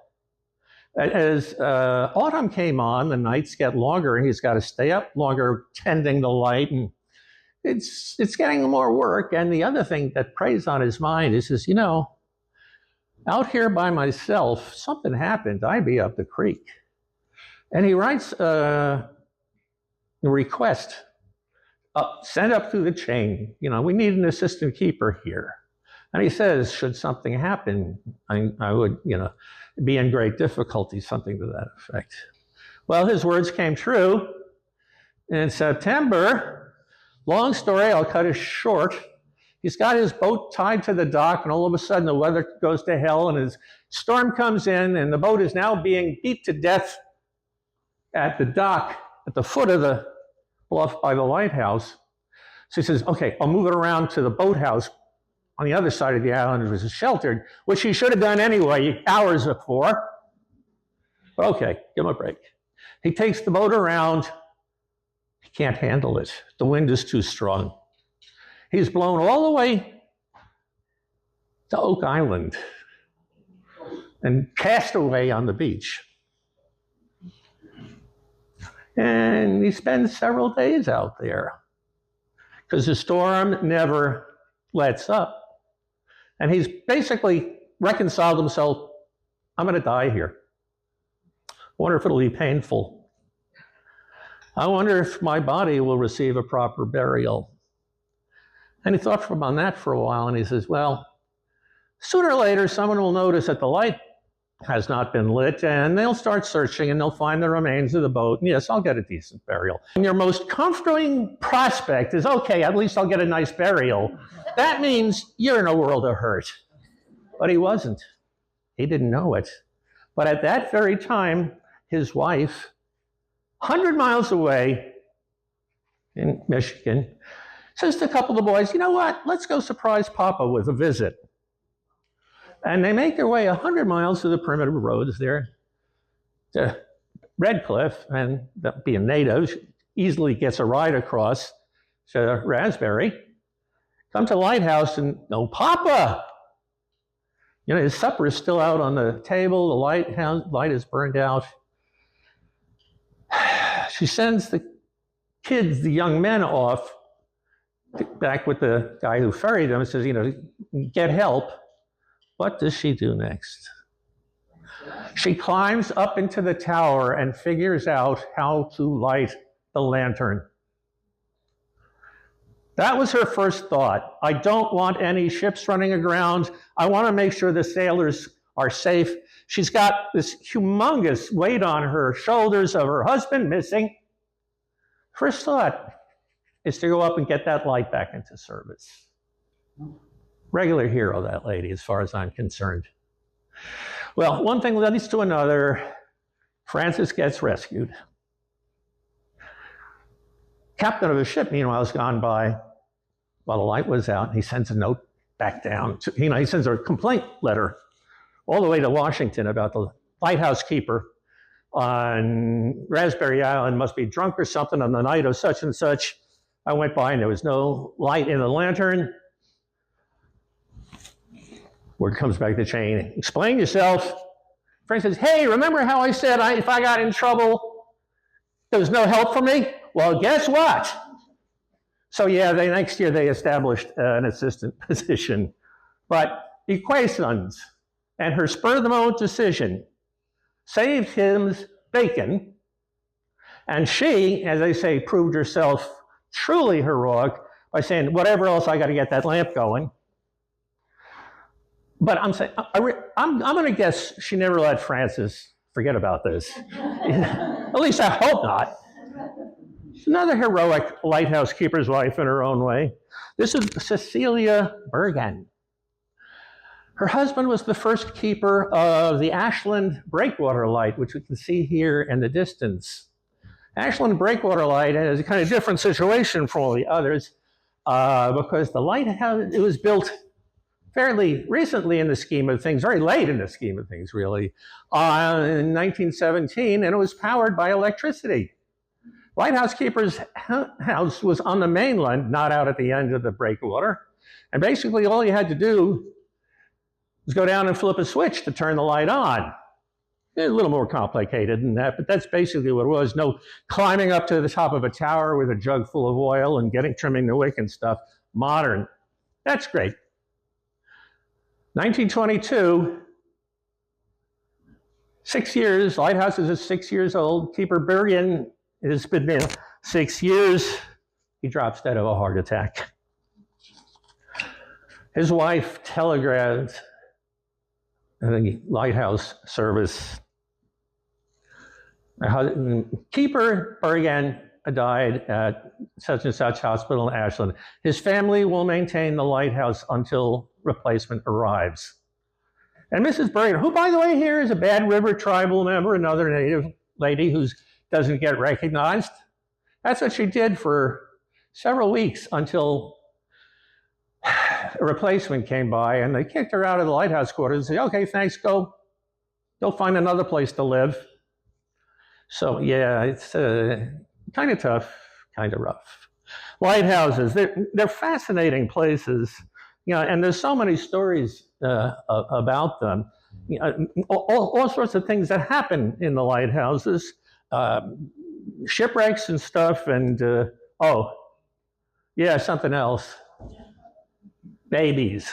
S1: As autumn came on, the nights get longer, and he's got to stay up longer tending the light, and it's getting more work. And the other thing that preys on his mind is, out here by myself, something happened. I'd be up the creek. And he writes a request, send up through the chain. We need an assistant keeper here. And he says, should something happen, I would, be in great difficulty, something to that effect. Well, his words came true. In September, long story, I'll cut it short. He's got his boat tied to the dock, and all of a sudden the weather goes to hell, and his storm comes in, and the boat is now being beat to death at the dock at the foot of the bluff by the lighthouse. So he says, okay, I'll move it around to the boathouse on the other side of the island. It was sheltered, which he should have done anyway, hours before. But okay, give him a break. He takes the boat around. He can't handle it. The wind is too strong. He's blown all the way to Oak Island and cast away on the beach. And he spends several days out there because the storm never lets up. And he's basically reconciled himself, I'm going to die here. I wonder if it'll be painful. I wonder if my body will receive a proper burial. And he thought on that for a while, and he says, well, sooner or later, someone will notice that the light has not been lit, and they'll start searching, and they'll find the remains of the boat, and yes, I'll get a decent burial. And your most comforting prospect is, okay, at least I'll get a nice burial. That means you're in a world of hurt. But he wasn't. He didn't know it. But at that very time, his wife, 100 miles away in Michigan, says to a couple of the boys, you know what, let's go surprise Papa with a visit. And they make their way 100 miles to the primitive roads there to Red Cliff, and being native, easily gets a ride across to Raspberry. Come to Lighthouse and no Papa. You know, his supper is still out on the table. The light is burned out. She sends the kids, the young men, off back with the guy who ferried them and says, you know, get help. What does she do next? She climbs up into the tower and figures out how to light the lantern. That was her first thought. I don't want any ships running aground. I want to make sure the sailors are safe. She's got this humongous weight on her shoulders of her husband missing. First thought is to go up and get that light back into service. Regular hero, that lady, as far as I'm concerned. Well, one thing leads to another. Francis gets rescued. Captain of the ship, meanwhile, has gone by while the light was out. He sends a note back down. He sends a complaint letter all the way to Washington about the lighthouse keeper on Raspberry Island must be drunk or something on the night of such and such. I went by and there was no light in the lantern. Word comes back to chain. Explain yourself. Frank says, hey, remember how I said if I got in trouble, there was no help for me? Well, guess what? So yeah, next year they established an assistant position. But equations and her spur-of-the-moment decision saved him bacon. And she, as they say, proved herself truly heroic by saying, whatever else, I got to get that lamp going. But I'm saying, I'm going to guess she never let Francis forget about this. At least I hope not. She's another heroic lighthouse keeper's wife in her own way. This is Cecilia Bergen. Her husband was the first keeper of the Ashland Breakwater Light, which we can see here in the distance. Ashland Breakwater Light is a kind of different situation from all the others because the lighthouse, it was built fairly recently in the scheme of things, very late in the scheme of things, really, in 1917, and it was powered by electricity. Lighthouse Keeper's house was on the mainland, not out at the end of the breakwater, and basically all you had to do was go down and flip a switch to turn the light on. It's a little more complicated than that, but that's basically what it was. No climbing up to the top of a tower with a jug full of oil and trimming the wick and stuff. Modern. That's great. 1922, 6 years, lighthouse is 6 years old. Keeper Bergen has been there 6 years. He drops dead of a heart attack. His wife telegraphed the lighthouse service. Keeper Bergen died at such and such hospital in Ashland. His family will maintain the lighthouse until replacement arrives. And Mrs. Bergen, who, by the way, here is a Bad River tribal member, another native lady who doesn't get recognized. That's what she did for several weeks until a replacement came by, and they kicked her out of the lighthouse quarters and said, okay, thanks, go find another place to live. So yeah, it's kind of tough, kind of rough. Lighthouses, they're fascinating places, and there's so many stories about them. All sorts of things that happen in the lighthouses, shipwrecks and stuff, and something else. Babies.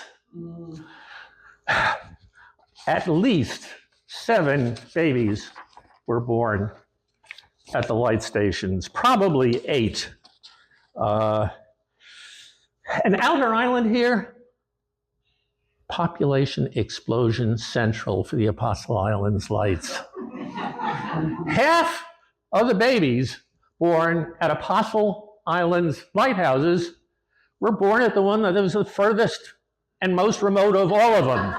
S1: At least 7 babies were born at the light stations, probably 8. An outer island here, population explosion central for the Apostle Islands lights. Half of the babies born at Apostle Islands lighthouses were born at the one that was the furthest and most remote of all of them.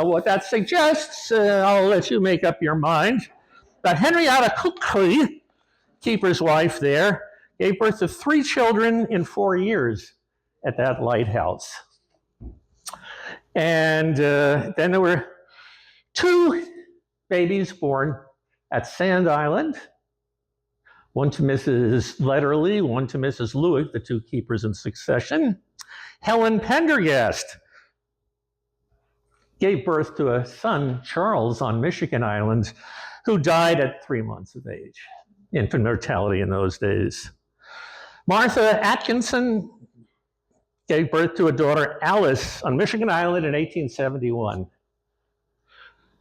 S1: What that suggests, I'll let you make up your mind, that Henrietta Cookly, keeper's wife there, gave birth to 3 children in 4 years at that lighthouse. And then there were 2 babies born at Sand Island, one to Mrs. Letterly, one to Mrs. Luick, the 2 keepers in succession. Helen Pendergast gave birth to a son, Charles, on Michigan Island, who died at 3 months of age. Infant mortality in those days. Martha Atkinson gave birth to a daughter, Alice, on Michigan Island in 1871.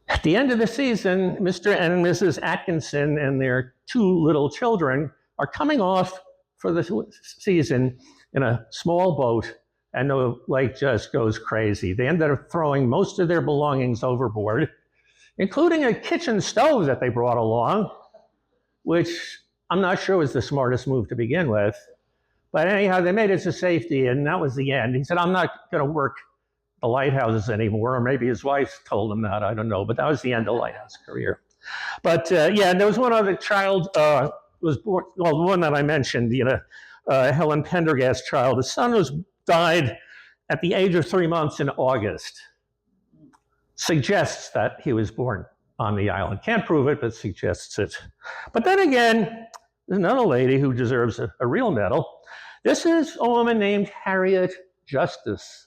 S1: At the end of the season, Mr. and Mrs. Atkinson and their 2 little children are coming off for the season in a small boat, and the lake just goes crazy. They ended up throwing most of their belongings overboard, including a kitchen stove that they brought along, which I'm not sure was the smartest move to begin with. But anyhow, they made it to safety, and that was the end. He said, I'm not going to work the lighthouses anymore, or maybe his wife told him that, I don't know, but that was the end of lighthouse career. But and there was one other child, was born, well, the one that I mentioned, Helen Pendergast's child. The son died at the age of 3 months in August. Suggests that he was born on the island. Can't prove it, but suggests it. But then again, there's another lady who deserves a real medal. This is a woman named Harriet Justice,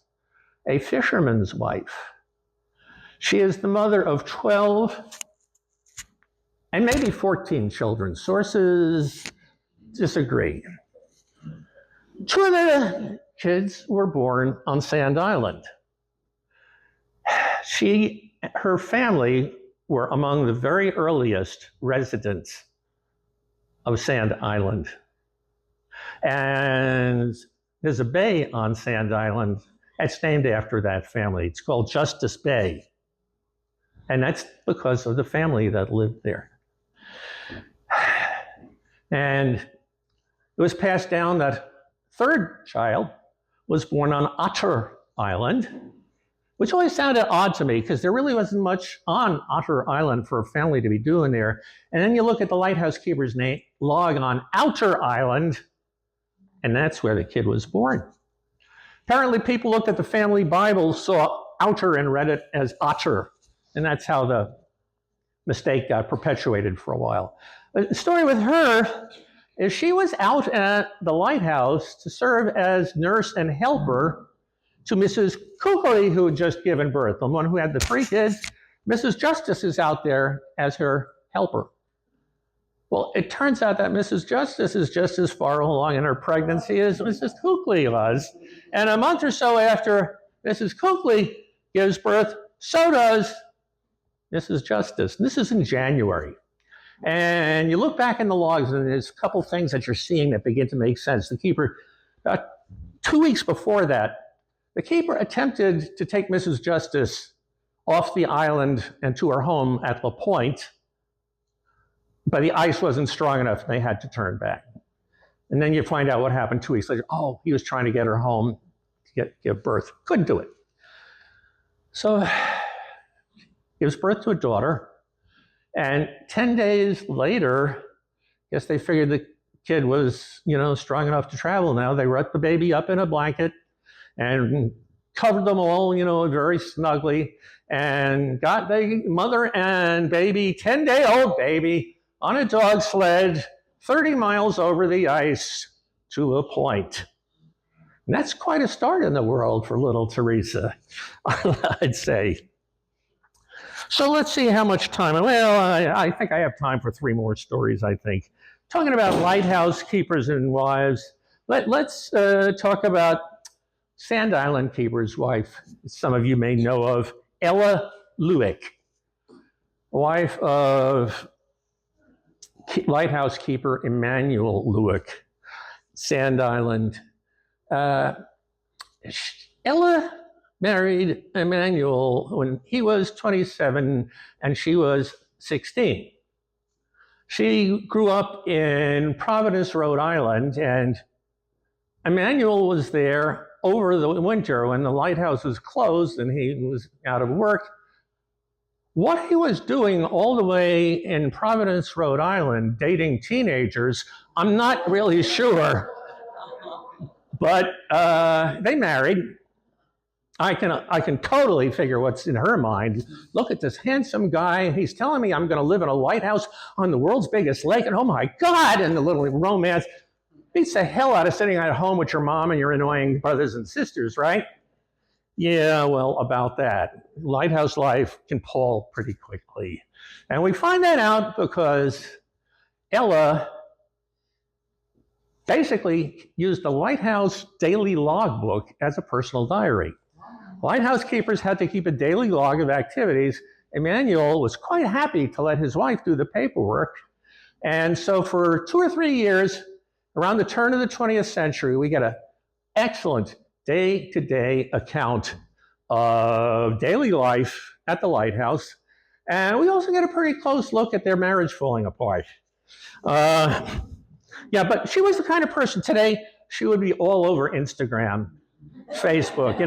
S1: a fisherman's wife. She is the mother of 12 and maybe 14 children. Sources disagree. 2 of the kids were born on Sand Island. Her family were among the very earliest residents of Sand Island. And there's a bay on Sand Island that's named after that family. It's called Justice Bay. And that's because of the family that lived there. And it was passed down that 3rd child was born on Otter Island, which always sounded odd to me because there really wasn't much on Otter Island for a family to be doing there. And then you look at the lighthouse keeper's name log on Outer Island, and that's where the kid was born. Apparently people looked at the family Bible, saw Outer and read it as Otter, and that's how the mistake got perpetuated for a while. The story with her is she was out at the lighthouse to serve as nurse and helper to Mrs. Cooley, who had just given birth, the one who had the 3 kids. Mrs. Justice is out there as her helper. Well, it turns out that Mrs. Justice is just as far along in her pregnancy as Mrs. Cooley was. And a month or so after Mrs. Cooley gives birth, so does Mrs. Justice. This is in January. And you look back in the logs, and there's a couple things that you're seeing that begin to make sense. The keeper, 2 weeks before that, the keeper attempted to take Mrs. Justice off the island and to her home at La Pointe, but the ice wasn't strong enough and they had to turn back. And then you find out what happened 2 weeks later. Oh, he was trying to get her home to give birth. Couldn't do it. So gives birth to a daughter, and 10 days later, I guess they figured the kid was, strong enough to travel now. They wrapped the baby up in a blanket and covered them all, very snugly, and got the mother and baby, 10-day-old baby, on a dog sled, 30 miles over the ice to a point. And that's quite a start in the world for little Teresa, I'd say. So let's see how much time. Well, I think I have time for 3 more stories, I think. Talking about lighthouse keepers and wives, let's talk about Sand Island keeper's wife, some of you may know of, Emmanuel Luick, wife of lighthouse keeper Emmanuel Luick, Sand Island. Ella married Emmanuel when he was 27 and she was 16. She grew up in Providence, Rhode Island, and Emmanuel was there over the winter when the lighthouse was closed and he was out of work. What he was doing all the way in Providence, Rhode Island, dating teenagers, I'm not really sure. But they married. I can totally figure what's in her mind. Look at this handsome guy. He's telling me I'm going to live in a lighthouse on the world's biggest lake. And oh my God, and the little romance beats the hell out of sitting at home with your mom and your annoying brothers and sisters, right? Yeah, well, about that. Lighthouse life can pall pretty quickly. And we find that out because Ella basically used the lighthouse daily logbook as a personal diary. Lighthouse keepers had to keep a daily log of activities. Emmanuel was quite happy to let his wife do the paperwork. And so for 2 or 3 years, around the turn of the 20th century, we get an excellent day-to-day account of daily life at the lighthouse. And we also get a pretty close look at their marriage falling apart. Yeah, but she was the kind of person today, she would be all over Instagram, Facebook.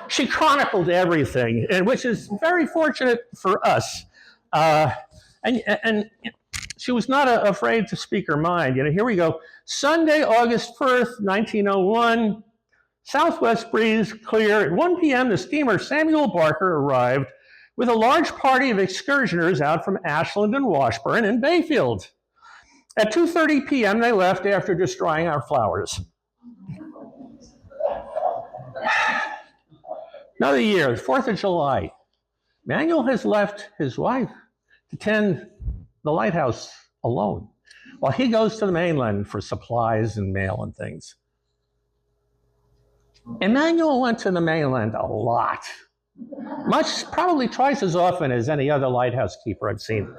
S1: She chronicled everything, and which is very fortunate for us. And she was not afraid to speak her mind. Here we go. Sunday, August 1st, 1901, southwest breeze clear. At 1 p.m., the steamer Samuel Barker arrived with a large party of excursioners out from Ashland and Washburn and Bayfield. At 2:30 p.m., they left after destroying our flowers. Another year, 4th of July. Emmanuel has left his wife to tend the lighthouse alone while he goes to the mainland for supplies and mail and things. Emmanuel went to the mainland a lot, probably twice as often as any other lighthouse keeper I've seen.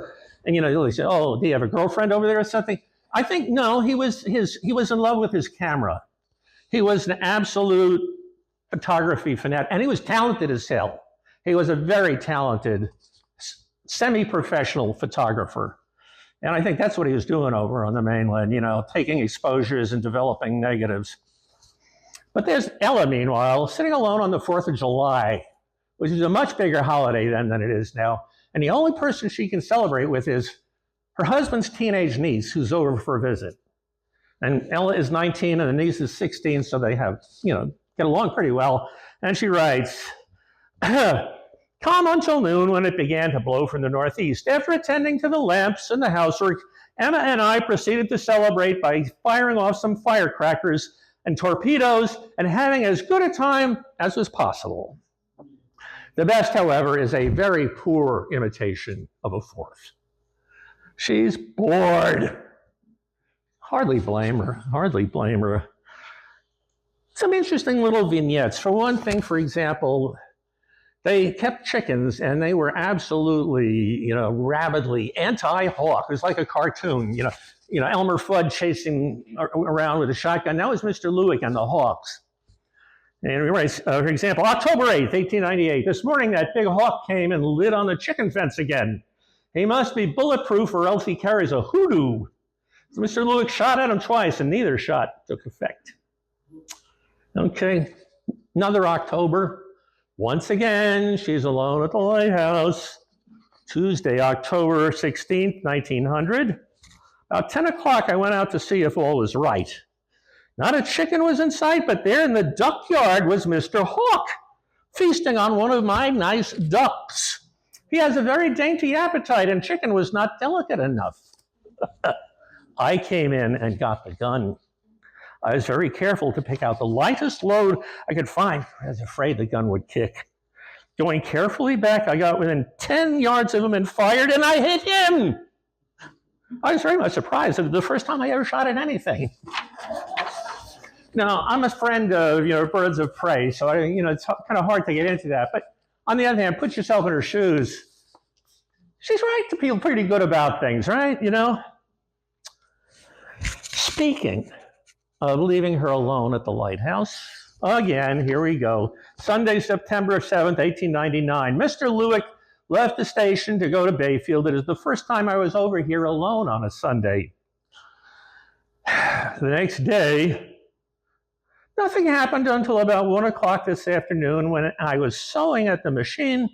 S1: And they say, "Oh, do you have a girlfriend over there or something?" I think no. He was in love with his camera. He was an absolute photography fanatic, and he was talented as hell. He was a very talented, semi-professional photographer, and I think that's what he was doing over on the mainland. Taking exposures and developing negatives. But there's Ella, meanwhile, sitting alone on the 4th of July, which is a much bigger holiday then than it is now. And the only person she can celebrate with is her husband's teenage niece, who's over for a visit. And Ella is 19 and the niece is 16, so they have, get along pretty well. And she writes, "Calm until noon when it began to blow from the northeast. After attending to the lamps and the housework, Emma and I proceeded to celebrate by firing off some firecrackers and torpedoes and having as good a time as was possible. The best, however, is a very poor imitation of a 4th. She's bored. Hardly blame her. Some interesting little vignettes. For one thing, for example, they kept chickens and they were absolutely, rabidly anti-hawk. It was like a cartoon, Elmer Fudd chasing around with a shotgun. That was Mr. Luick and the hawks. And he writes, for example, October 8th, 1898. This morning, that big hawk came and lit on the chicken fence again. He must be bulletproof or else he carries a hoodoo. So Mr. Luick shot at him twice, and neither shot took effect. Okay, another October. Once again, she's alone at the lighthouse. Tuesday, October 16th, 1900. About 10 o'clock, I went out to see if all was right. Not a chicken was in sight, but there in the duck yard was Mr. Hawk. feasting on one of my nice ducks. He has a very dainty appetite, and chicken was not delicate enough. I came in and got the gun. I was very careful to pick out the lightest load I could find. I was afraid the gun would kick. Going carefully back, I got within 10 yards of him and fired, and I hit him. I was very much surprised. It was the first time I ever shot at anything. Now, I'm a friend of birds of prey, so it's kind of hard to get into that. But on the other hand, put yourself in her shoes. She's right to feel pretty good about things, right? Speaking of leaving her alone at the lighthouse, again, here we go. Sunday, September 7th, 1899. Mr. Luick left the station to go to Bayfield. It is the first time I was over here alone on a Sunday. The next day, nothing happened until about 1 o'clock this afternoon when I was sewing at the machine.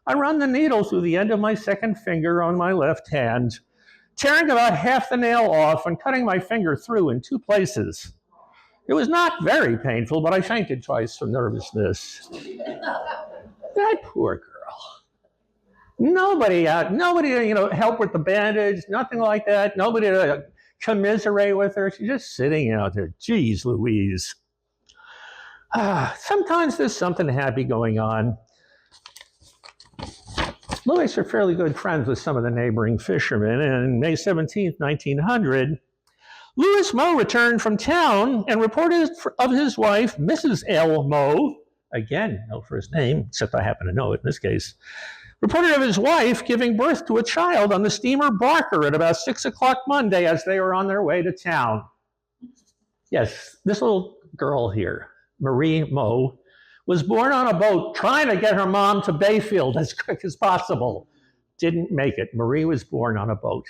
S1: I run the needle through the end of my second finger on my left hand, tearing about half the nail off and cutting my finger through in 2 places. It was not very painful, but I fainted twice from nervousness. That poor girl. Nobody help with the bandage, nothing like that. Nobody to commiserate with her. She's just sitting out there. Geez Louise. Sometimes there's something happy going on. Louis are fairly good friends with some of the neighboring fishermen, and on May 17th, 1900, Louis Moe returned from town and reported of his wife, Mrs. L. Moe, again, no first name, except I happen to know it in this case, reported of his wife giving birth to a child on the steamer Barker at about 6 o'clock Monday as they were on their way to town. Yes, this little girl here, Marie Moe, was born on a boat trying to get her mom to Bayfield as quick as possible. Didn't make it. Marie was born on a boat.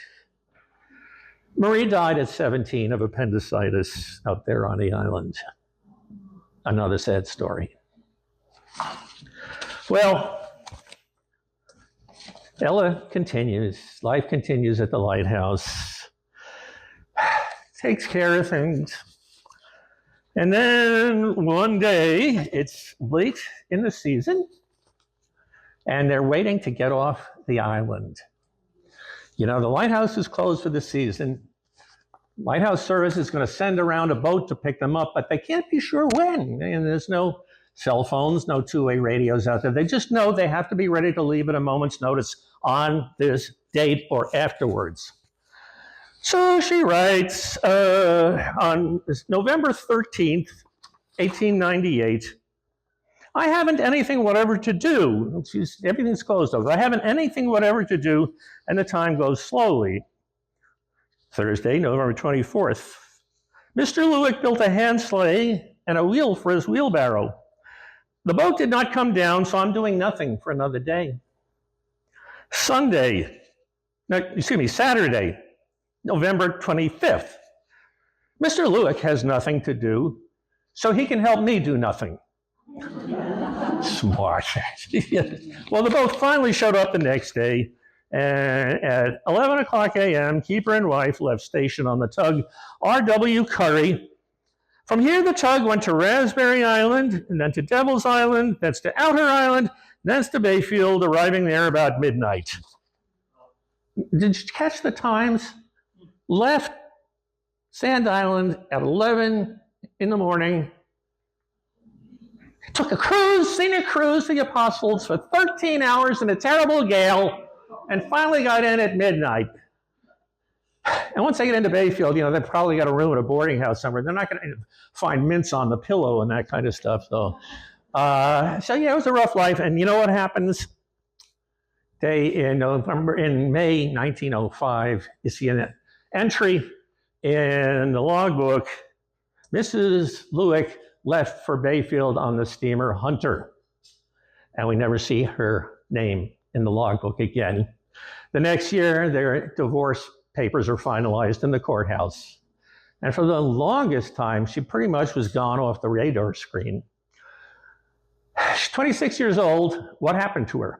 S1: Marie died at 17 of appendicitis out there on the island. Another sad story. Well, Ella continues. Life continues at the lighthouse. Takes care of things. And then one day, it's late in the season, and they're waiting to get off the island. The lighthouse is closed for the season. Lighthouse service is going to send around a boat to pick them up, but they can't be sure when. And there's no cell phones, no two-way radios out there. They just know they have to be ready to leave at a moment's notice on this date or afterwards. So she writes on November 13th, 1898, I haven't anything whatever to do. Everything's closed over. I haven't anything whatever to do, and the time goes slowly. Thursday, November 24th. Mr. Luick built a hand sleigh and a wheel for his wheelbarrow. The boat did not come down, so I'm doing nothing for another day. Saturday, November 25th. Mr. Luick has nothing to do, so he can help me do nothing. Smart. Well, the boat finally showed up the next day, and at 11 o'clock a.m., keeper and wife left station on the tug R.W. Curry. From here, the tug went to Raspberry Island, and then to Devil's Island, thence to Outer Island, thence to Bayfield, arriving there about midnight. Did you catch the times? Left Sand Island at 11 in the morning, took a cruise, scenic cruise to the Apostles for 13 hours in a terrible gale, and finally got in at midnight. And once they get into Bayfield, they've probably got a room at a boarding house somewhere. They're not going to find mints on the pillow and that kind of stuff. So it was a rough life. And you know what happens? In May 1905, you see an entry in the logbook. Mrs. Luick left for Bayfield on the steamer Hunter. And we never see her name in the logbook again. The next year, their divorce papers are finalized in the courthouse. And for the longest time, she pretty much was gone off the radar screen. She's 26 years old. What happened to her?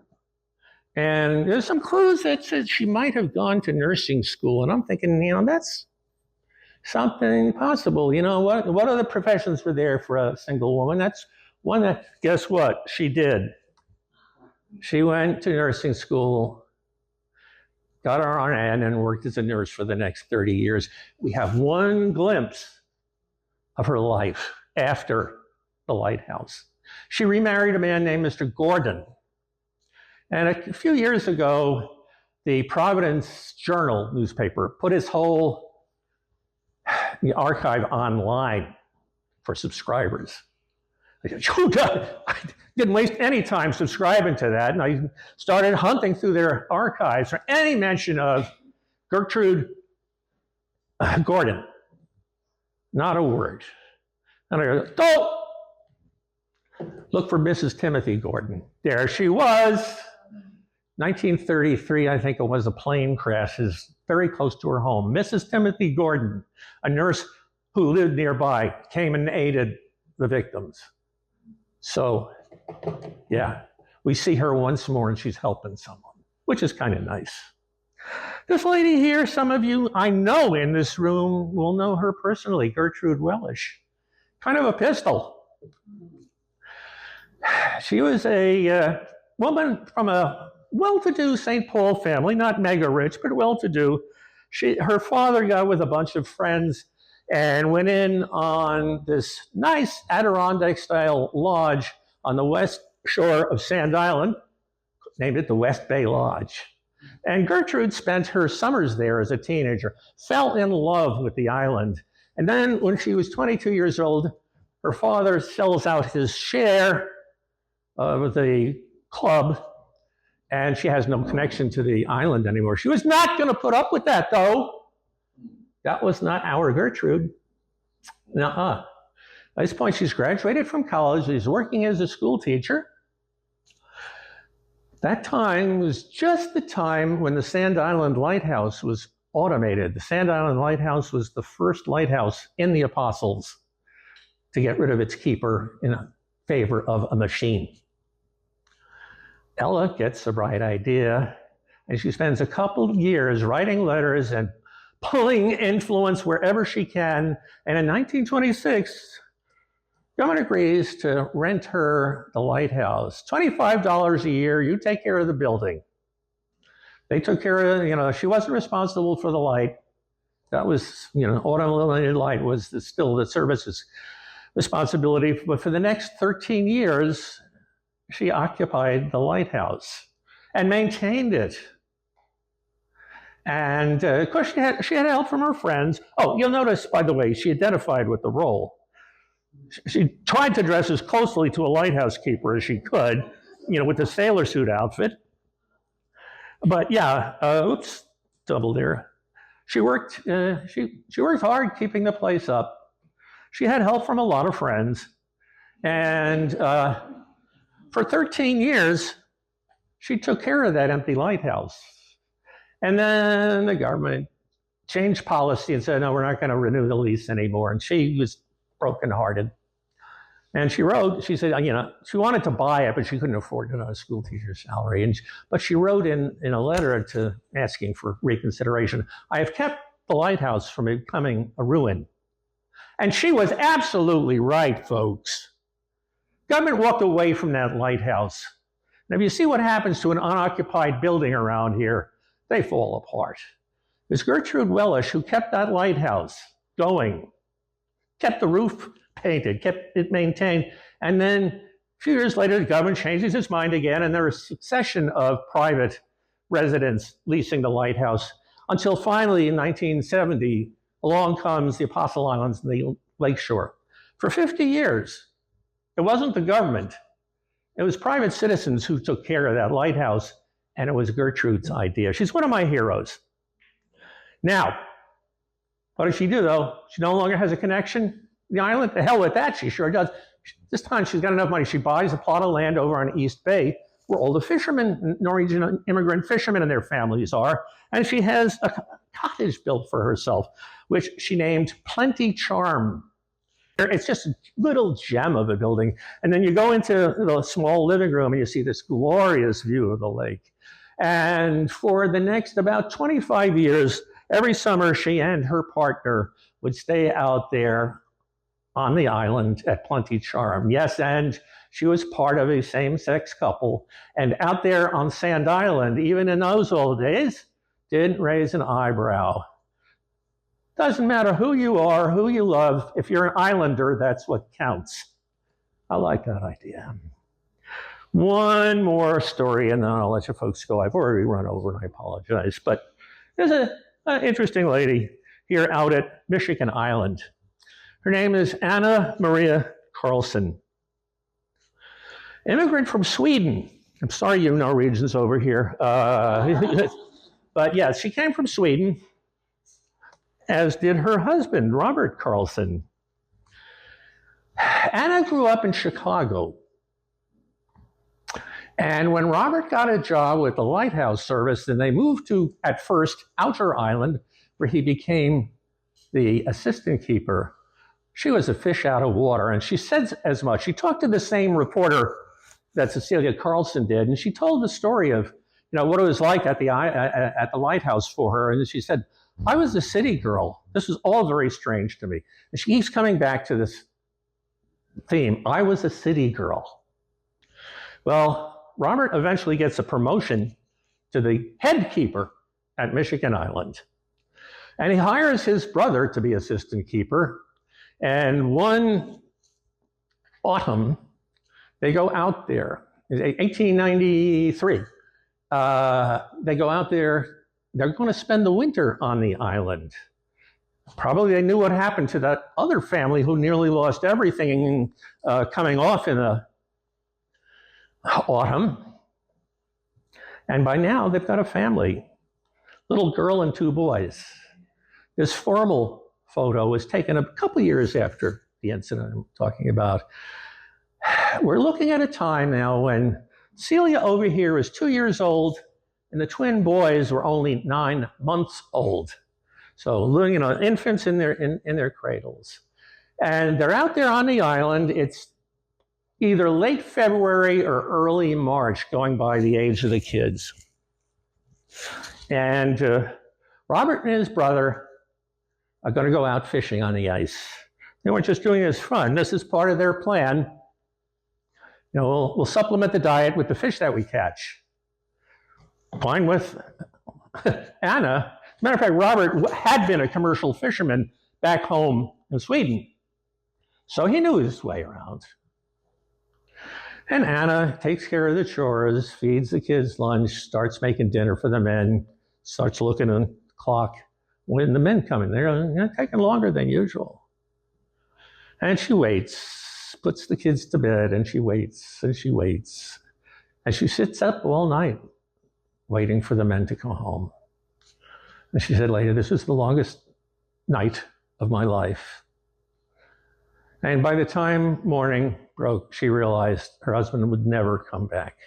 S1: And there's some clues that said she might have gone to nursing school. And I'm thinking, that's something possible. What other professions were there for a single woman? That's Guess what? She did. She went to nursing school, got her RN, and worked as a nurse for the next 30 years. We have one glimpse of her life after the lighthouse. She remarried a man named Mr. Gordon. And a few years ago, the Providence Journal newspaper put his whole archive online for subscribers. I didn't waste any time subscribing to that, and I started hunting through their archives for any mention of Gertrude Gordon. Not a word. And I go, oh! Look for Mrs. Timothy Gordon. There she was. 1933, I think it was, a plane crashes very close to her home. Mrs. Timothy Gordon, a nurse who lived nearby, came and aided the victims. So, yeah, we see her once more and she's helping someone, which is kind of nice. This lady here, some of you I know in this room will know her personally, Gertrude Wellisch. Kind of a pistol. She was a woman from a well-to-do St. Paul family, not mega rich, but well-to-do. Her father got with a bunch of friends and went in on this nice Adirondack-style lodge on the west shore of Sand Island, named it the West Bay Lodge. And Gertrude spent her summers there as a teenager, fell in love with the island. And then when she was 22 years old, her father sells out his share of the club, and she has no connection to the island anymore. She was not going to put up with that, though. That was not our Gertrude. Nuh-uh. At this point, she's graduated from college. She's working as a school teacher. That time was just the time when the Sand Island Lighthouse was automated. The Sand Island Lighthouse was the first lighthouse in the Apostles to get rid of its keeper in favor of a machine. Ella gets a bright idea, and she spends a couple of years writing letters and pulling influence wherever she can. And in 1926, government agrees to rent her the lighthouse. $25 a year, you take care of the building. They took care of, she wasn't responsible for the light. That was, auto-illuminated light was still the service's responsibility. But for the next 13 years, she occupied the lighthouse and maintained it. And of course, she had help from her friends. Oh, you'll notice, by the way, she identified with the role. She tried to dress as closely to a lighthouse keeper as she could, with the sailor suit outfit. But yeah, oops, double there. She worked hard keeping the place up. She had help from a lot of friends. And for 13 years, she took care of that empty lighthouse. And then the government changed policy and said, no, we're not going to renew the lease anymore. And she was brokenhearted. And she wrote, she said, she wanted to buy it, but she couldn't afford it on a school teacher's salary. But she wrote in a letter asking for reconsideration, I have kept the lighthouse from becoming a ruin. And she was absolutely right, folks. Government walked away from that lighthouse. And if you see what happens to an unoccupied building around here, they fall apart. It was Gertrude Wellisch who kept that lighthouse going, kept the roof painted, kept it maintained, and then a few years later, the government changes its mind again, and there was a succession of private residents leasing the lighthouse until finally in 1970, along comes the Apostle Islands and the lakeshore. For 50 years, it wasn't the government. It was private citizens who took care of that lighthouse, and it was Gertrude's idea. She's one of my heroes. Now, what does she do, though? She no longer has a connection. The island, the hell with that, she sure does. This time she's got enough money. She buys a plot of land over on East Bay where all the fishermen, Norwegian immigrant fishermen and their families are. And she has a cottage built for herself, which she named Plenty Charm. It's just a little gem of a building. And then you go into the small living room and you see this glorious view of the lake. And for the next about 25 years, every summer she and her partner would stay out there on the island at Plenty Charm. Yes, and She was part of a same-sex couple, and out there on Sand Island, even in those old days, didn't raise an eyebrow. Doesn't matter who you are, who you love, if you're an islander, that's what counts. I like that idea. One more story, and then I'll let you folks go. I've already run over, and I apologize. But there's an interesting lady here out at Michigan Island. Her name is Anna Maria Carlson. Immigrant from Sweden. I'm sorry, you Norwegians over here. But yeah, she came from Sweden, as did her husband, Robert Carlson. Anna grew up in Chicago. And when Robert got a job with the lighthouse service, then they moved to, at first, Outer Island, where he became the assistant keeper. She was a fish out of water, and she said as much. She talked to the same reporter that Cecilia Carlson did, and she told the story of, what it was like at the lighthouse for her. And she said, I was a city girl. This was all very strange to me. And she keeps coming back to this theme. I was a city girl. Well, Robert eventually gets a promotion to the head keeper at Michigan Island. And he hires his brother to be assistant keeper. And one autumn, they go out there, 1893. They go out there, they're going to spend the winter on the island. Probably they knew what happened to that other family who nearly lost everything coming off in the autumn. And by now, they've got a family, little girl and two boys. This formal photo was taken a couple years after the incident I'm talking about. We're looking at a time now when Celia over here is 2 years old, and the twin boys were only 9 months old. So, infants in their cradles. And they're out there on the island. It's either late February or early March, going by the age of the kids. And Robert and his brother are going to go out fishing on the ice. They weren't just doing this fun. This is part of their plan. We'll supplement the diet with the fish that we catch. Fine with Anna. As a matter of fact, Robert had been a commercial fisherman back home in Sweden. So he knew his way around. And Anna takes care of the chores, feeds the kids lunch, starts making dinner for the men, starts looking at the clock. When the men come in, they're taking longer than usual. And she waits, puts the kids to bed, and she waits, and she waits. And she sits up all night waiting for the men to come home. And she said later, this was the longest night of my life. And by the time morning broke, she realized her husband would never come back.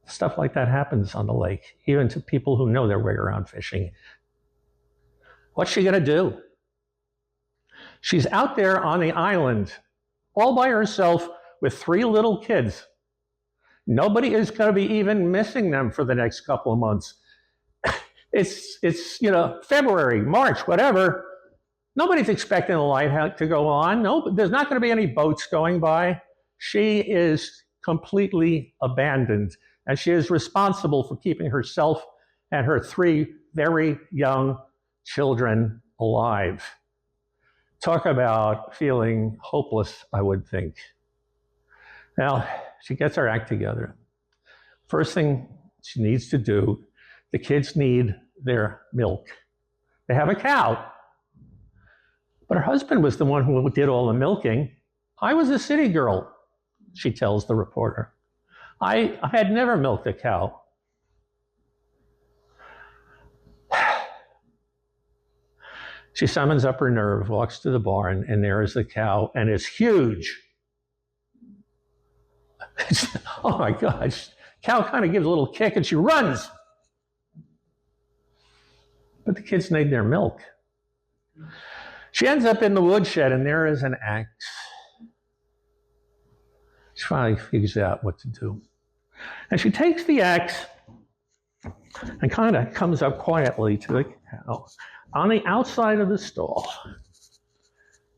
S1: Stuff like that happens on the lake, even to people who know their way around fishing. What's she going to do? She's out there on the island, all by herself with 3 little kids. Nobody is going to be even missing them for the next couple of months. It's February, March, whatever. Nobody's expecting the lighthouse to go on. No, there's not going to be any boats going by. She is completely abandoned, and she is responsible for keeping herself and her 3 very young children alive. Talk about feeling hopeless, I would think. Now, she gets her act together. First thing she needs to do, the kids need their milk. They have a cow, but her husband was the one who did all the milking. I was a city girl, she tells the reporter. I had never milked a cow. She summons up her nerve, walks to the barn, and there is the cow, and it's huge. Oh my gosh. Cow kind of gives a little kick and she runs. But the kids need their milk. She ends up in the woodshed, and there is an axe. She finally figures out what to do. And she takes the axe and kind of comes up quietly to the cow on the outside of the stall.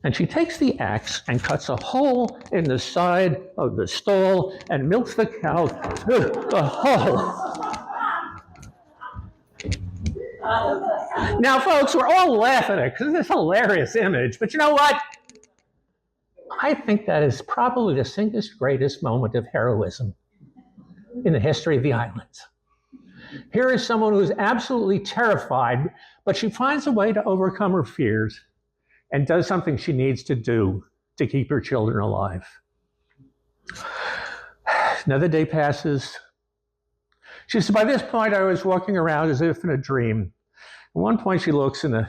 S1: And she takes the axe and cuts a hole in the side of the stall and milks the cow through the hole. Now, folks, we're all laughing at it because it's a hilarious image. But you know what? I think that is probably the single greatest moment of heroism in the history of the islands. Here is someone who is absolutely terrified, but she finds a way to overcome her fears and does something she needs to do to keep her children alive. Another day passes. She says, by this point, I was walking around as if in a dream. At one point, she looks and the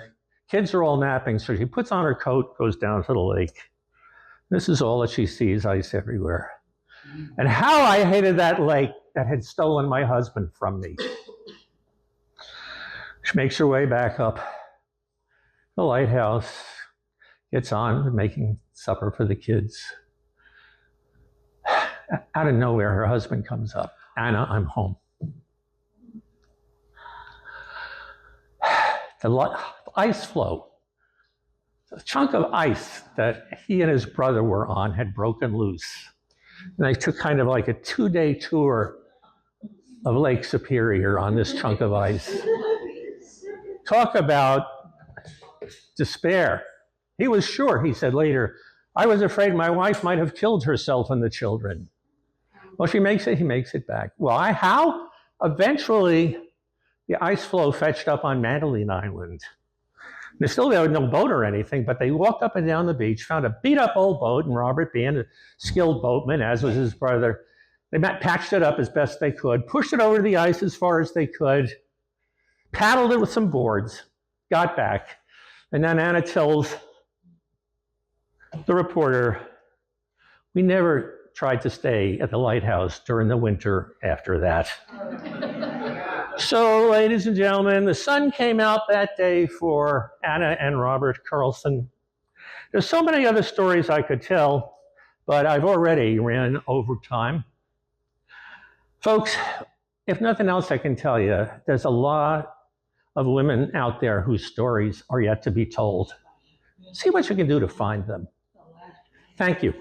S1: kids are all napping, so she puts on her coat, goes down to the lake. This is all that she sees, ice everywhere. And how I hated that lake that had stolen my husband from me. She makes her way back up the lighthouse, gets on with making supper for the kids. Out of nowhere, her husband comes up. Anna, I'm home. The ice floe, the chunk of ice that he and his brother were on had broken loose. And they took kind of like a 2-day tour of Lake Superior on this chunk of ice. Talk about despair. He was sure, he said later, I was afraid my wife might have killed herself and the children. Well, she makes it, he makes it back. Well, how? Eventually, the ice floe fetched up on Madeline Island. There was no boat or anything, but they walked up and down the beach, found a beat-up old boat, and Robert, being a skilled boatman, as was his brother, they patched it up as best they could, pushed it over the ice as far as they could, paddled it with some boards, got back, and then Anna tells the reporter, we never tried to stay at the lighthouse during the winter after that. So, ladies and gentlemen, the sun came out that day for Anna and Robert Carlson. There's so many other stories I could tell, but I've already ran over time. Folks, if nothing else I can tell you, there's a lot of women out there whose stories are yet to be told. See what you can do to find them. Thank you.